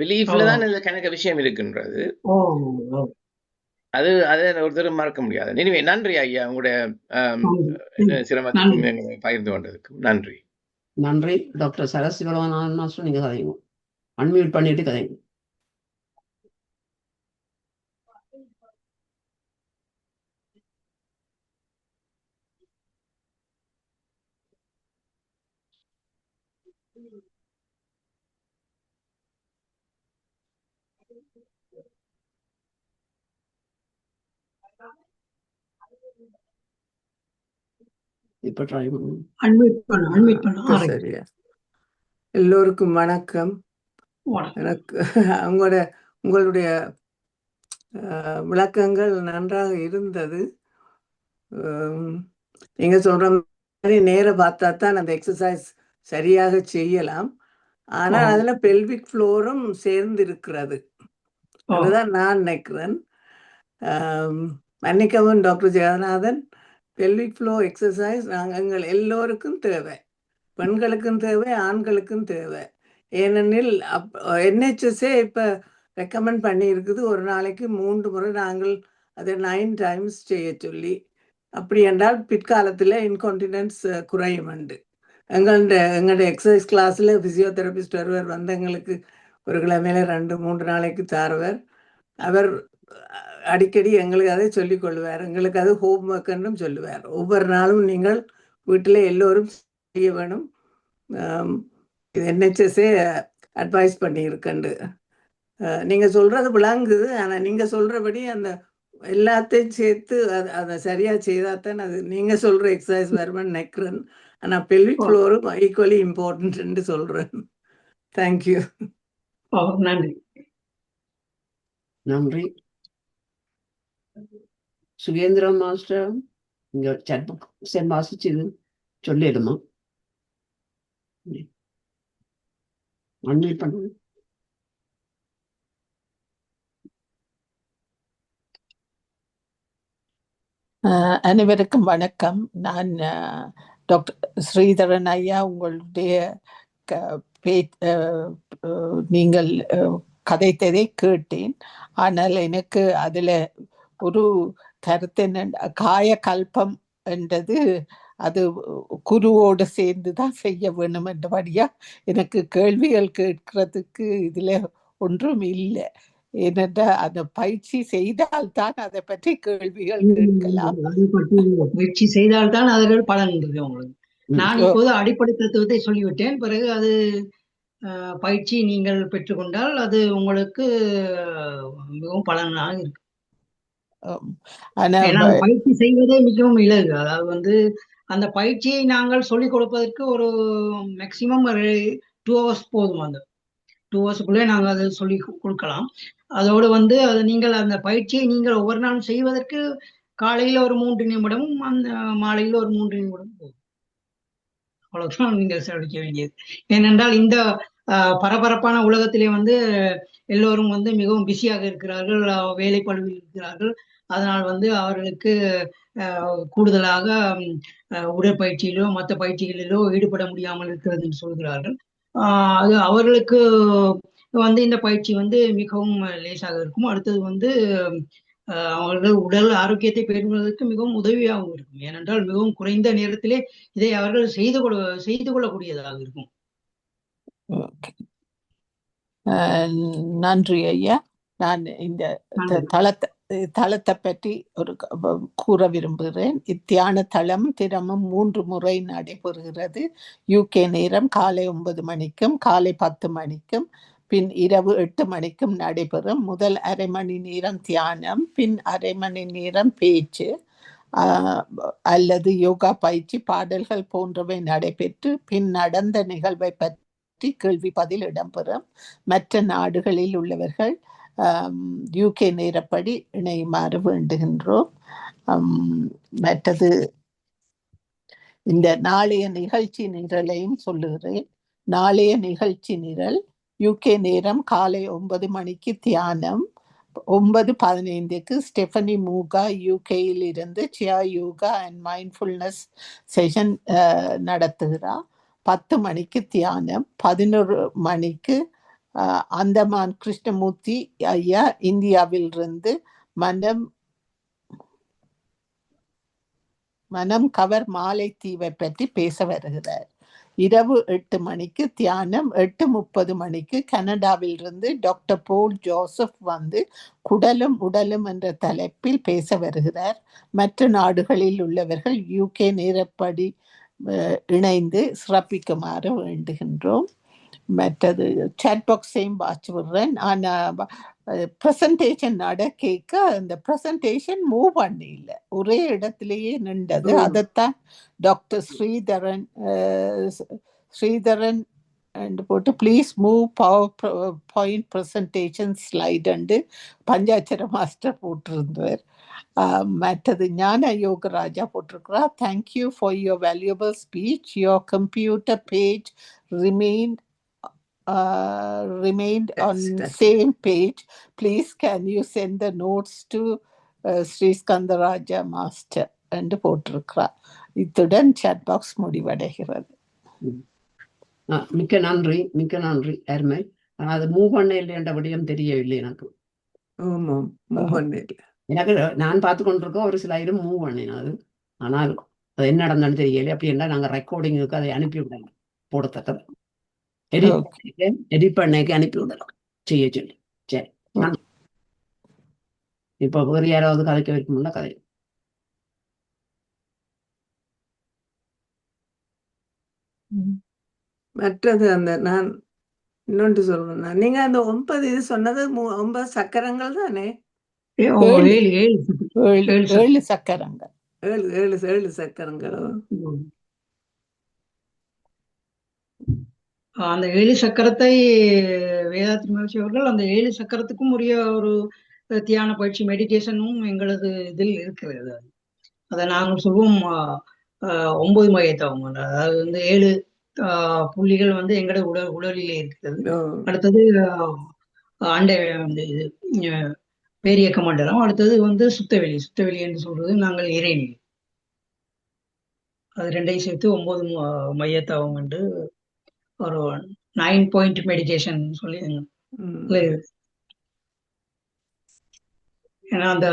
பிலீஃப்ல தான் இந்த கணக்கு விஷயம் இருக்குன்றது. அது ஒருத்தர் மறக்க முடியாது. எனவே நன்றி ஐயா, உங்களுடைய சிரமத்துக்கும் பகிர்ந்து கொண்டதுக்கும் நன்றி. நன்றி. டாக்டர் சரஸ் சிவலோகநாதன் மாஸ்டர், நீங்க கதைங்க, அன்மியூட் பண்ணிட்டு கதைங்க. இப்ப ட்ரை சரியா. எல்லோருக்கும் வணக்கம். எனக்கு உங்களுடைய விளக்கங்கள் நன்றாக இருந்தது. நீங்க சொல்ற மாதிரி நேரம் பார்த்தா தான் அந்த எக்ஸசைஸ் சரியாக செய்யலாம். ஆனா அதுல பெல்விக் ஃப்ளோரும் சேர்ந்து இருக்கிறது, அதுதான் நான் நினைக்கிறேன். மன்னிக்கவும் doctor Jagannathan, pelvic floor exercise எங்கள் எல்லோருக்கும் தேவை, பெண்களுக்கும் தேவை, ஆண்களுக்கும் தேவை. ஏனெனில் NHSஏ இப்போ ரெக்கமெண்ட் பண்ணியிருக்குது, ஒரு நாளைக்கு 3 முறை நாங்கள் அதை 9 times செய்ய சொல்லி. அப்படி என்றால் பிற்காலத்தில் இன்கான்டினன்ஸ் குறையும் உண்டு. எங்களோட எக்ஸசைஸ் கிளாஸில் ஃபிசியோதெரபிஸ்ட் ஒருவர் வந்து எங்களுக்கு ஒரு கிழமையில 2-3 நாளைக்கு தாருவர். அவர் அடிக்கடி எங்களுக்கு அதை சொல்லிக் கொள்வார், எங்களுக்கு அது ஹோம் ஒர்க்குன்னு சொல்லுவார். ஒவ்வொரு நாளும் நீங்கள் வீட்டில் எல்லோரும் செய்ய வேணும். இது NHSஏ அட்வைஸ் பண்ணியிருக்கண்டு. நீங்கள் சொல்கிறது விளங்குது. ஆனால் நீங்கள் சொல்கிறபடி அந்த எல்லாத்தையும் சேர்த்து அதை சரியாக செய்தால் தான் அது நீங்கள் சொல்கிற எக்ஸசைஸ் வருமானு நினைக்கிறேன். ஆனால் பெல்விக் ஃப்ளோரும் ஈக்குவலி இம்பார்ட்டன்ட்னு சொல்கிறேன். தேங்க்யூ. நன்றி. நன்றி. சுகேந்திரன் மாஸ்டர், இங்க சாட் புக் வாசிச்சு சொல்லிடுமா? அன்மியூட் பண்ணுங்க. அனைவருக்கும் வணக்கம். நான் டாக்டர் ஸ்ரீதரன் ஐயா, உங்களுடைய நீங்கள் கதைத்ததை கேட்டேன். ஆனால் எனக்கு அதில் ஒரு கருத்து என்ன, காய கல்பம் என்றது அது குருவோடு சேர்ந்து தான் செய்ய வேணும் என்றபடியா எனக்கு கேள்விகள் கேட்கறதுக்கு இதில் ஒன்றும் இல்லை. ஏனென்றால் அந்த பயிற்சி செய்தால்தான் அதை பற்றி கேள்விகள் கேட்கலாம். பயிற்சி செய்தால்தான் அதற்கு பலன் இருக்கு உங்களுக்கு. நான் இப்போது அடிப்படை தத்துவத்தை சொல்லிவிட்டேன். பிறகு அது பயிற்சி நீங்கள் பெற்றுக்கொண்டால் அது உங்களுக்கு மிகவும் பலனாக இருக்கு. பயிற்சி செய்வதே மிகவும் இலகு. அதாவது அந்த பயிற்சியை நாங்கள் சொல்லிக் கொடுப்பதற்கு ஒரு மேக்சிமம் 2 hours போதும். அந்த 2 hours நாங்கள் அதை சொல்லி கொடுக்கலாம். அதோடு அது நீங்கள் அந்த பயிற்சியை நீங்கள் ஒவ்வொரு நாளும் செய்வதற்கு காலையில் ஒரு 3 நிமிடமும் அந்த மாலையில் ஒரு 3 நிமிடம் போதும். அவ்வளவுதான் நீங்கள் செலவழிக்க வேண்டியது. ஏனென்றால் இந்த பரபரப்பான உலகத்திலே எல்லோரும் மிகவும் பிஸியாக இருக்கிறார்கள், வேலை பளுவில் இருக்கிறார்கள். அதனால் அவர்களுக்கு கூடுதலாக உடற்பயிற்சியிலோ மற்ற பயிற்சிகளிலோ ஈடுபட முடியாமல் இருக்கிறது என்று சொல்கிறார்கள். அது அவர்களுக்கு இந்த பயிற்சி மிகவும் லேசாக இருக்கும். அடுத்தது அவர்கள் உடல் ஆரோக்கியத்தை பெறுவதற்கு மிகவும் உதவியாகவும் இருக்கும். ஏனென்றால் மிகவும் குறைந்த நேரத்திலே இதை அவர்கள் செய்து கொள்ளக்கூடியதாக இருக்கும். நன்றி ஐயா. நான் இந்த தளத்தை பற்றி ஒரு கூற விரும்புகிறேன். இத்தியான தளம் தினமும் 3 முறை நடைபெறுகிறது. UK நேரம் காலை 9 மணிக்கும் காலை 10 மணிக்கும் பின் இரவு 8 மணிக்கும் நடைபெறும். முதல் அரை மணி நேரம் தியானம், பின் அரை மணி நேரம் பேச்சு அல்லது யோகா பயிற்சி, பாடல்கள் போன்றவை நடைபெற்று பின் நடந்த நிகழ்வை பற்றி கேள்வி பதில் இடம்பெறும். மற்ற நாடுகளில் உள்ளவர்கள் UK நேரப்படி இணையுமாறு வேண்டுகின்றோம். மற்றது இந்த நாளைய நிகழ்ச்சி நிரலையும் சொல்லுகிறேன். நாளைய நிகழ்ச்சி நிரல் யூகே நேரம் காலை 9 மணிக்கு தியானம், 9:15க்கு ஸ்டெஃபனி மூகா யூகேயில் இருந்து சியா யோகா அண்ட் மைண்ட்ஃபுல்னஸ் செஷன் நடத்துகிறார். 10 மணிக்கு தியானம், 11 மணிக்கு அந்தமான் கிருஷ்ணமூர்த்தி ஐயா இந்தியாவில் இருந்து மனம் கவர் மாலைத்தீவை பற்றி பேச வருகிறார். இரவு 8 மணிக்கு தியானம், 8:30 மணிக்கு கனடாவில் இருந்து டாக்டர் போல் ஜோசப் வந்து குடலும் உடலும் என்ற தலைப்பில் பேச வருகிறார். மற்ற நாடுகளில் உள்ளவர்கள் யூகே நேரப்படி இணைந்து சிறப்பிக்குமாறு வேண்டுகின்றோம். மற்றது சாட் பாக்ஸையும் வாட்சி விடுறேன். ஆனால் ப்ரெசன்டேஷன் நடக்க அந்த ப்ரெசன்டேஷன் மூவ் பண்ணி இல்லை, ஒரே இடத்துலயே நின்றது. அதைத்தான் டாக்டர் ஸ்ரீதரன் போட்டு please move power point presentation slide Panchakshara master போட்டிருந்தவர். மற்றது ஞான யோகராஜா போட்டிருக்கிறார். Thank you for your valuable speech. Your computer page remained on same page. Please can you send the notes to Sri Skandaraja Master என்று போட்டிருக்கிறார். இத்துடன் chat box முடிவடைகிறது. மிக்க நன்றி அருமை. ஆனால் அது மூவ் பண்ண இல்லைன்றபடியும் தெரியவில்லை எனக்கு. எனக்கு நான் பார்த்து கொண்டிருக்கோம், ஒரு சில ஐட்டம் மூவ் பண்ணினது, ஆனால் அது என்ன நடந்தாலும் தெரியல. அப்படி என்ன நாங்கள் ரெக்கார்டிங்குக்கு அதை அனுப்பி விடலாம், போடத்தக்கது எடிட் பண்ணக்கு அனுப்பி விடலாம் செய்ய சொல்லி. சரி, இப்ப வேறு யாராவது கதைக்க வைக்கணும்னா கதை. மற்றது அந்த நான் இன்னொன்று சொல்றேன். நீங்க அந்த 9 இது சொன்னது 9 சக்கரங்கள் தானே? 7 சக்கரங்கள். 7 சக்கரங்களோ? அந்த 7 சக்கரத்தை வேதாத்ரி மகர்ஷி அவர்கள் அந்த 7 சக்கரத்துக்கும் உரிய ஒரு தியான பயிற்சி மெடிடேஷனும் எங்களது இதில் இருக்கிறது. அதை நாங்கள் சொல்வோம் 9 மையத்தவம். அதாவது 7 புள்ளிகள் எங்களோட உடலிலே இருக்கிறது. அடுத்தது அண்டை இது பேரியக்க மண்டலம். அடுத்தது சுத்தவெளி என்று சொல்றது நாங்கள் இறைநிலை. அது ரெண்டையும் சேர்த்து 9 மையத்தவம் என்று ஒரு 9 பாயிண்ட் மெடிடேஷன் சொல்லி. ஏன்னா அந்த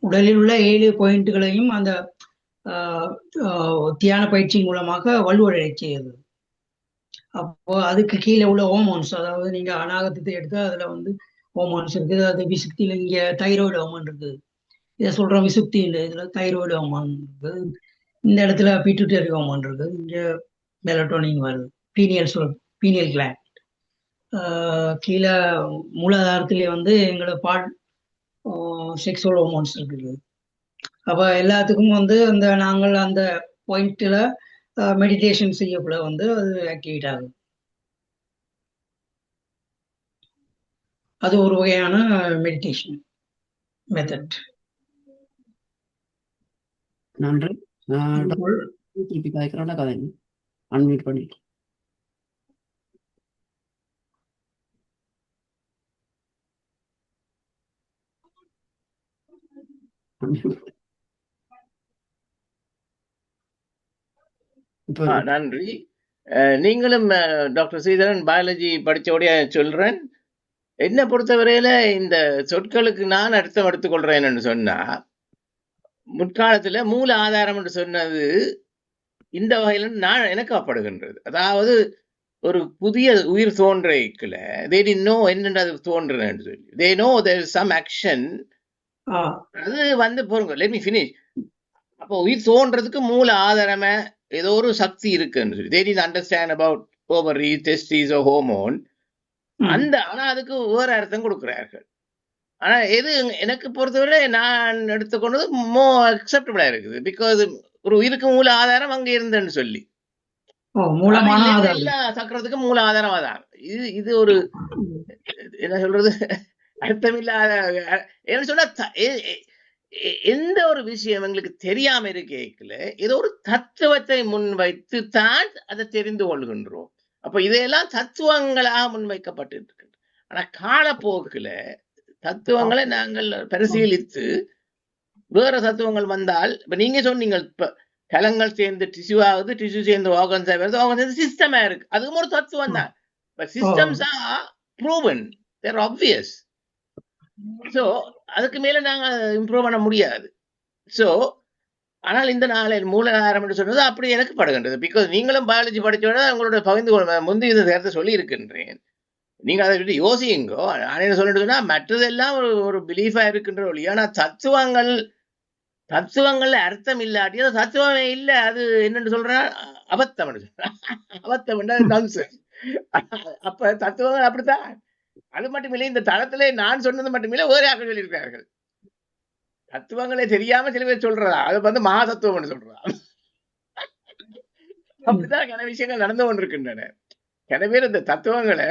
உடலில் உள்ள 7 பாயிண்ட்களையும் அந்த தியான பயிற்சி மூலமாக வலுவடை செய்யுது. அப்போ அதுக்கு கீழே உள்ள ஹோமோன்ஸ், அதாவது நீங்க அநாகத்தை எடுத்தா அதுல ஹோமோன்ஸ் இருக்குது. அது விசுக்தியில இங்க தைராய்டு ஹோமோன் இருக்குது. இதை சொல்றோம் விசுக்தி. இதுல தைராய்டு ஹோமோன் இருக்குது. இந்த இடத்துல பிட்யூட்டரி ஹோமோன் இருக்குது. இங்க மெலட்டோனின் வருது. Pineal gland. கீழே மூலாதாரத்திலே எங்களோட செக்ஸுவல் ஹோமோன்ஸ் இருக்குது. அப்ப எல்லாத்துக்கும் அந்த நாங்கள் அந்த பாயிண்ட்ல மெடிடேஷன் செய்யக்குள்ள அது ஆக்டிவேட் ஆகும். அது ஒரு வகையான மெடிடேஷன் மெத்தட். நன்றி. திருப்பி கதைக்கிறோம்னா கதை அன்மியூட் பண்ணிட்டு. நன்றி. நீங்களும் டாக்டர் ஸ்ரீதரன் பயாலஜி படித்தோடைய சொல்றேன். என்னை பொறுத்தவரையில இந்த சொற்களுக்கு நான் அர்த்தம் எடுத்துக்கொள்றேன்னு சொன்னா, முற்காலத்துல மூல ஆதாரம் என்று சொன்னது இந்த வகையில நான் எனக்கு அப்படுகின்றது. அதாவது ஒரு புதிய உயிர் தோன்றைக்குள்ள they didn't know என்னென்றது தோன்றுன்னு சொல்லி they know there is some action. அது போருங்க, let me finish. அப்போ உயிர் தோன்றதுக்கு மூல ஆதாரமே ஏதோ ஒரு சக்தி இருக்குன்னு சொல்லி they didn't understand about ovaries, testes or hormone. ஆனா அதுக்கு வேற அர்த்தம் கொடுக்கிறார்கள். ஆனா எது எனக்கு பொறுத்தவரை நான் எடுத்துக்கொண்டது மோ அக்செப்டபிளா இருக்குது. பிகாஸ் ஒரு உயிருக்கு மூல ஆதாரம் அங்க இருந்தேன்னு சொல்லி எல்லா சக்கரத்துக்கு மூல ஆதாரம் அதான். இது ஒரு என்ன சொல்றது அர்த்தமில்லாத என்ன சொன்னா எந்த ஒரு விஷயம் எங்களுக்கு தெரியாம இருக்கல ஏதோ ஒரு தத்துவத்தை முன்வைத்து தான் அதை தெரிந்து கொள்கின்றோம். அப்ப இதையெல்லாம் தத்துவங்களாக முன்வைக்கப்பட்டு இருக்கு. ஆனா காலப்போக்குல தத்துவங்களை நாங்கள் பரிசீலித்து வேற தத்துவங்கள் வந்தால், இப்ப நீங்க சொன்னீங்க இப்ப கலங்கள் சேர்ந்து டிஷ்யூ ஆகுது, டிஷ்யூ சேர்ந்து ஆர்கன்ஸ் ஆகுது, ஆர்கன்ஸ் சேர்ந்து சிஸ்டமா இருக்கு. அதுவும் ஒரு தத்துவம் தான். சிஸ்டம்ஸ் ஆர் ப்ரூவன், தேர் ஆப்வியஸ். ஸோ அதுக்கு மேல நாங்க இம்ப்ரூவ் பண்ண முடியாது. ஸோ ஆனால் இந்த நாளில் மூலாதாரம் என்று சொன்னது அப்படி எனக்கு படுகின்றது. பிகாஸ் நீங்களும் பயாலஜி படிச்சோட உங்களோட பகிர்ந்து முந்தைய நேரத்தை சொல்லி இருக்கின்றேன். நீங்க அதை விட்டு யோசிங்கோ. என்ன சொல்லிட்டுன்னா மற்றதெல்லாம் ஒரு பிலீஃபா இருக்கின்ற ஒளி. ஆனா தத்துவங்கள்ல அர்த்தம் இல்லாட்டி அது தத்துவமே இல்லை. அது என்னன்னு சொல்றேன், அபத்தம். அபத்தம் நான்சென்ஸ். அப்ப தத்துவங்கள் அப்படித்தான். அது மட்டுமில்லை, இந்த தளத்திலே நான் சொன்னது மட்டுமில்லை, வேறு யாரும் சொல்லியிருக்கிறார்கள். தத்துவங்களே தெரியாம சில பேர் சொல்றதா, அது மகா தத்துவம் சொல்றா. அப்படிதான் கன விஷயங்கள் நடந்து கொண்டிருக்கின்றன. கன பேர் இந்த தத்துவங்களை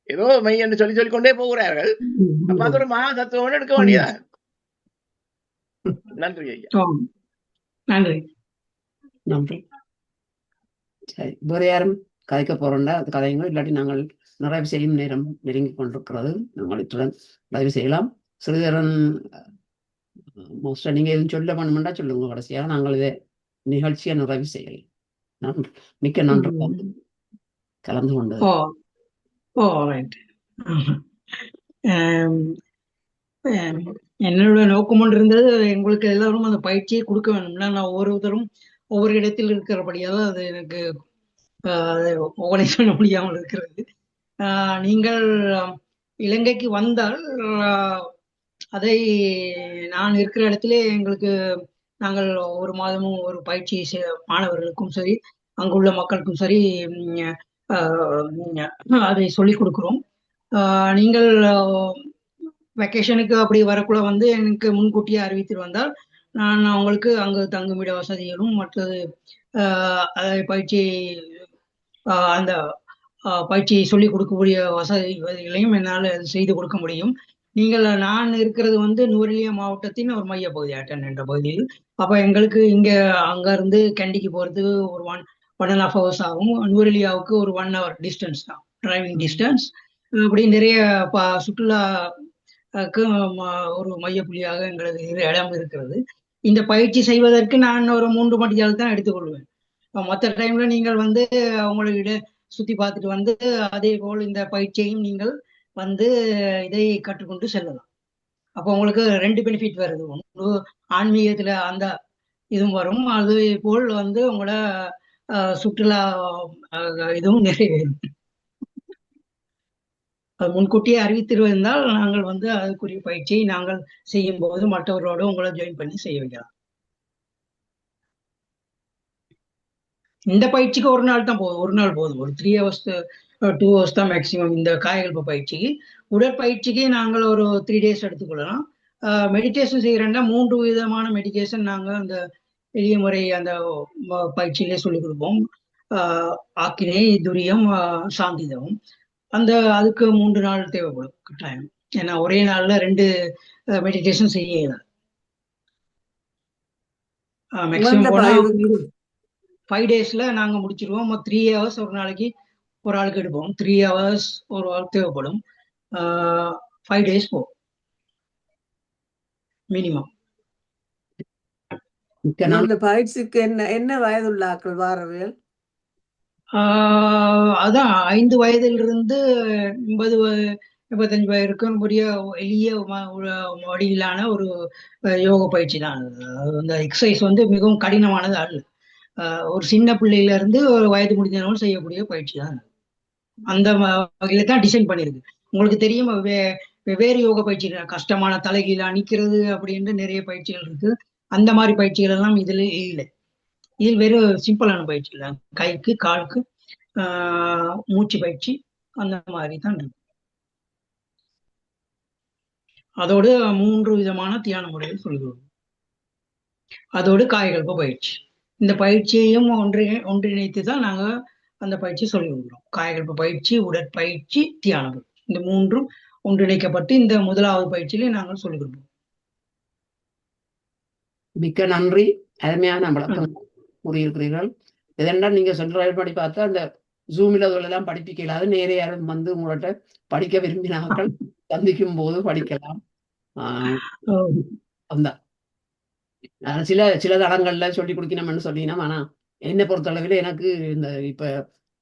ஏதோ மையன்னு சொல்லி கொண்டே போகிறார்கள். அப்ப அது ஒரு மகா தத்துவம் எடுக்க வேண்டியதான். நன்றி ஐயா. நன்றி. நன்றி. சரி, வேறு யாரும் கதைக்க போறோம்டா அது கதைங்க. இல்லாட்டி நாங்கள் நிறைவு செய்யும் நேரம் நெருங்கி கொண்டிருக்கிறது. நாங்கள் இத்துடன் நிறைவு செய்யலாம். ஸ்ரீதரன் மோஸ்டா நீங்க எதுவும் சொல்ல வேணுமெண்டா சொல்லுங்க. கடைசியாக நாங்கள் இதை நிகழ்ச்சியை நிறைவு செய்யலாம். நன்றி, மிக்க நன்றி கலந்து கொண்டது. என்னோட நோக்கம் இருந்தது, எங்களுக்கு எல்லாரும் அந்த பயிற்சியை கொடுக்க வேணும்னா நான் ஒவ்வொருத்தரும் ஒவ்வொரு இடத்தில் இருக்கிறபடியால் அது எனக்கு ஒவ்வொரு பண்ண முடியாமல் இருக்கிறது. நீங்கள் இலங்கைக்கு வந்தால் அதை நான் இருக்கிற இடத்திலே எங்களுக்கு நாங்கள் ஒரு மாதமும் ஒரு பயிற்சி மாணவர்களுக்கும் சரி அங்குள்ள மக்களுக்கும் சரி அதை சொல்லிக் கொடுக்கிறோம். நீங்கள் வெக்கேஷனுக்கு அப்படி வரக்குள்ள வந்து எனக்கு முன்கூட்டியே அறிவித்து வந்தால் நான் அவங்களுக்கு அங்கு தங்குமிட வசதிகளும் மற்றது பயிற்சி அந்த பயிற்சியை சொல்லிக் கொடுக்கக்கூடிய வசதிகளையும் என்னால் செய்து கொடுக்க முடியும். நான் இருக்கிறது வந்து நுவரெலியா மாவட்டத்தின் ஒரு மைய பகுதி ஆட்டன் என்ற பகுதியில். அப்ப எங்களுக்கு அங்க இருந்து கண்டிக்கு போறதுக்கு ஒரு 1.5 hours ஆகும். நுவரெலியாவுக்கு ஒரு 1 hour டிஸ்டன்ஸ் தான், டிரைவிங் டிஸ்டன்ஸ். அப்படி நிறைய சுற்றுலாக்கு ஒரு மையப்புள்ளியாக எங்களது இடம் இருக்கிறது. இந்த பயிற்சி செய்வதற்கு நான் ஒரு 3 மணிக்கால் தான் எடுத்துக்கொள்வேன். மற்ற டைம்ல நீங்கள் வந்து அவங்களோட சுத்தி பார்த்துட்டு வந்து அதே போல் இந்த பயிற்சியையும் நீங்கள் வந்து இதை கற்றுக்கொண்டு செல்லலாம். அப்போ உங்களுக்கு 2 பெனிஃபிட் வருது. ஒன்று ஆன்மீகத்துல அந்த இதுவும் வரும், அதே போல் வந்து உங்களோட சுற்றுலா இதுவும் நிறைவேறும். அது முன்கூட்டியே அறிவித்திருந்தால் நாங்கள் வந்து அதுக்குரிய பயிற்சியை நாங்கள் செய்யும் போது மற்றவர்களோடு உங்களை ஜாயின் பண்ணி செய்ய வைக்கலாம். இந்த பயிற்சிக்கு ஒரு நாள் தான் போதும், ஒரு 3 hours 2 hours தான் மேக்சிமம் இந்த காயகல்ப பயிற்சிக்கு. உடற்பயிற்சிக்கு நாங்கள் ஒரு 3 days எடுத்துக்கொள்ளலாம். மெடிடேஷன் செய்யறேன்னா 3 விதமான மெடிடேஷன் நாங்கள் அந்த எளிய முறை அந்த பயிற்சியிலே சொல்லிக் கொடுப்போம். ஆக்கினை, துரியம், சாந்திதம். அதுக்கு 3 நாள் தேவைப்படும் கட்டாயம். ஏன்னா ஒரே நாள்ல 2 மெடிடேஷன் செய்ய மேக்சிமம் போனா 5 daysல நாங்க முடிச்சிருவோம். 3 hours ஒரு நாளைக்கு ஒரு ஆளுக்கு எடுப்போம். 3 hours ஒரு ஆள் தேவைப்படும். 5 days போகும் மினிமம். இந்த பயிற்சிக்கு என்ன வயதுள்ள ஆட்கள் வாரவியல்? அதான் 5 வயதிலிருந்து 85 வயதுக்கும் பெரிய எளிய வடிவிலான ஒரு யோக பயிற்சி தான். அந்த எக்ஸசைஸ் வந்து மிகவும் கடினமானது அல்ல. ஒரு சின்ன பிள்ளையில இருந்து ஒரு வயது முடிஞ்சவங்க செய்யக்கூடிய பயிற்சி தான். அந்த வகையில தான் டிசைன் பண்ணிருக்கு. உங்களுக்கு தெரியும், வெவ்வேறு யோக பயிற்சி கஷ்டமான தலைகீழ நிக்கிறது அப்படின்னு நிறைய பயிற்சிகள் இருக்கு. அந்த மாதிரி பயிற்சிகள் எல்லாம் இதுல இல்லை. இதில் வெறும் சிம்பிளான பயிற்சி தான், கைக்கு காலுக்கு மூச்சு பயிற்சி அந்த மாதிரி தான் இருக்கு. அதோடு 3 விதமான தியான முறைகள் சொல்லுவோம். அதோடு காயகல்ப பயிற்சி. இந்த பயிற்சியையும் ஒன்றிணைத்து தான் நாங்க அந்த பயிற்சி சொல்லி கொடுக்குறோம். காயகல்ப பயிற்சி, உடற்பயிற்சி, தியானம், இந்த 3ம் ஒன்றிணைக்கப்பட்டு இந்த முதலாவது பயிற்சியிலே நாங்கள் சொல்லிக் கொடுப்போம். மிக்க நன்றி. அருமையான விளக்கம் கூறியிருக்கிறீர்கள். இதெல்லாம் நீங்க சொல்றபடி பார்த்தா அந்த ஜூமில் எல்லாம் படிப்பிக்க இல்லாத நேரே யாரும் வந்து உங்கள்கிட்ட படிக்க விரும்பினாக்கள் சந்திக்கும் போது படிக்கலாம். அந்த சில சில தளங்கள்ல சொல்லி கொடுக்கணும்னு சொல்லினா, ஆனா என்னை பொறுத்தளவில் எனக்கு இந்த இப்ப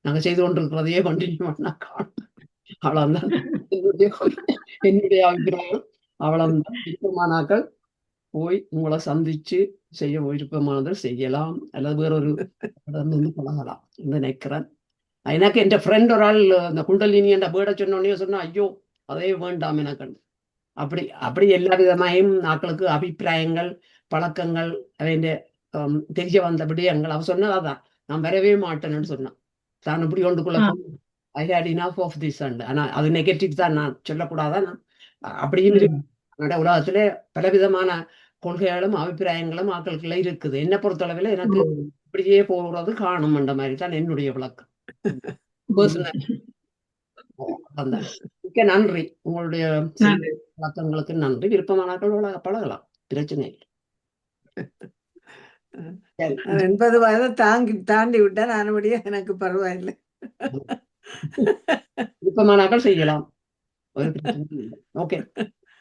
நாங்க செய்து கொண்டிருக்கிறதையே கண்டினியூ பண்ணா காணும். அவ்வளவுதான் என்னுடைய அபிப்பிராயம். அவ்வளவுதான். விருப்பமானாக்கள் போய் உங்களை சந்திச்சு செய்ய விருப்பமானதை செய்யலாம், அல்லது வேறொரு வந்து பழகலாம் நினைக்கிறேன். எனக்கு என் ஃப்ரெண்ட் ஒரு ஆள் அந்த குண்டலினி என்ற பேட சொன்னோடனே சொன்னா, ஐயோ அதே வேண்டாம் எனக்கு. அப்படி அப்படி எல்லா விதமாயும் நாட்களுக்கு அபிப்பிராயங்கள் பழக்கங்கள் அவன் தெரிய வந்த விடயங்கள் அவ சொன்னதான் நான் வரவே மாட்டேன்னு சொன்னான். தான் இப்படி கொண்டுக்குள்ள I hate enough of this and. ஆனா அது நெகட்டிவ் தான், நான் சொல்லக்கூடாதான். அப்படியும் இருக்கு உலகத்துல பலவிதமான கொள்கைகளும் அபிப்பிராயங்களும் ஆட்களுக்குள்ள இருக்குது. என்னை பொறுத்தளவில் எனக்கு இப்படியே போகிறது காணும் என்ற மாதிரி தான் என்னுடைய விளக்கம். மிக்க நன்றி. உங்களுடைய விளக்கங்களுக்கு நன்றி. விருப்பமானாக்கள் பழகலாம், பிரச்சனை இல்லை. 80 வயதை தாண்டி விட்டா நானுபடியா எனக்கு பரவாயில்லை. விருப்பமானாக்கள் செய்யலாம், ஓகே.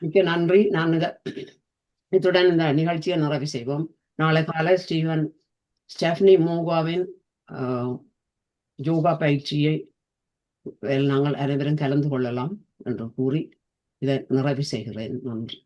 மிக்க நன்றி. நான் இத்துடன் இந்த நிகழ்ச்சியை நிறைவு செய்வோம். நாளை காலை ஸ்டெஃப்னி மோகாவின் யோகா பயிற்சியை நாங்கள் அனைவரும் கலந்து கொள்ளலாம் என்று கூறி இதை நிறைவு செய்கிறேன். நன்றி.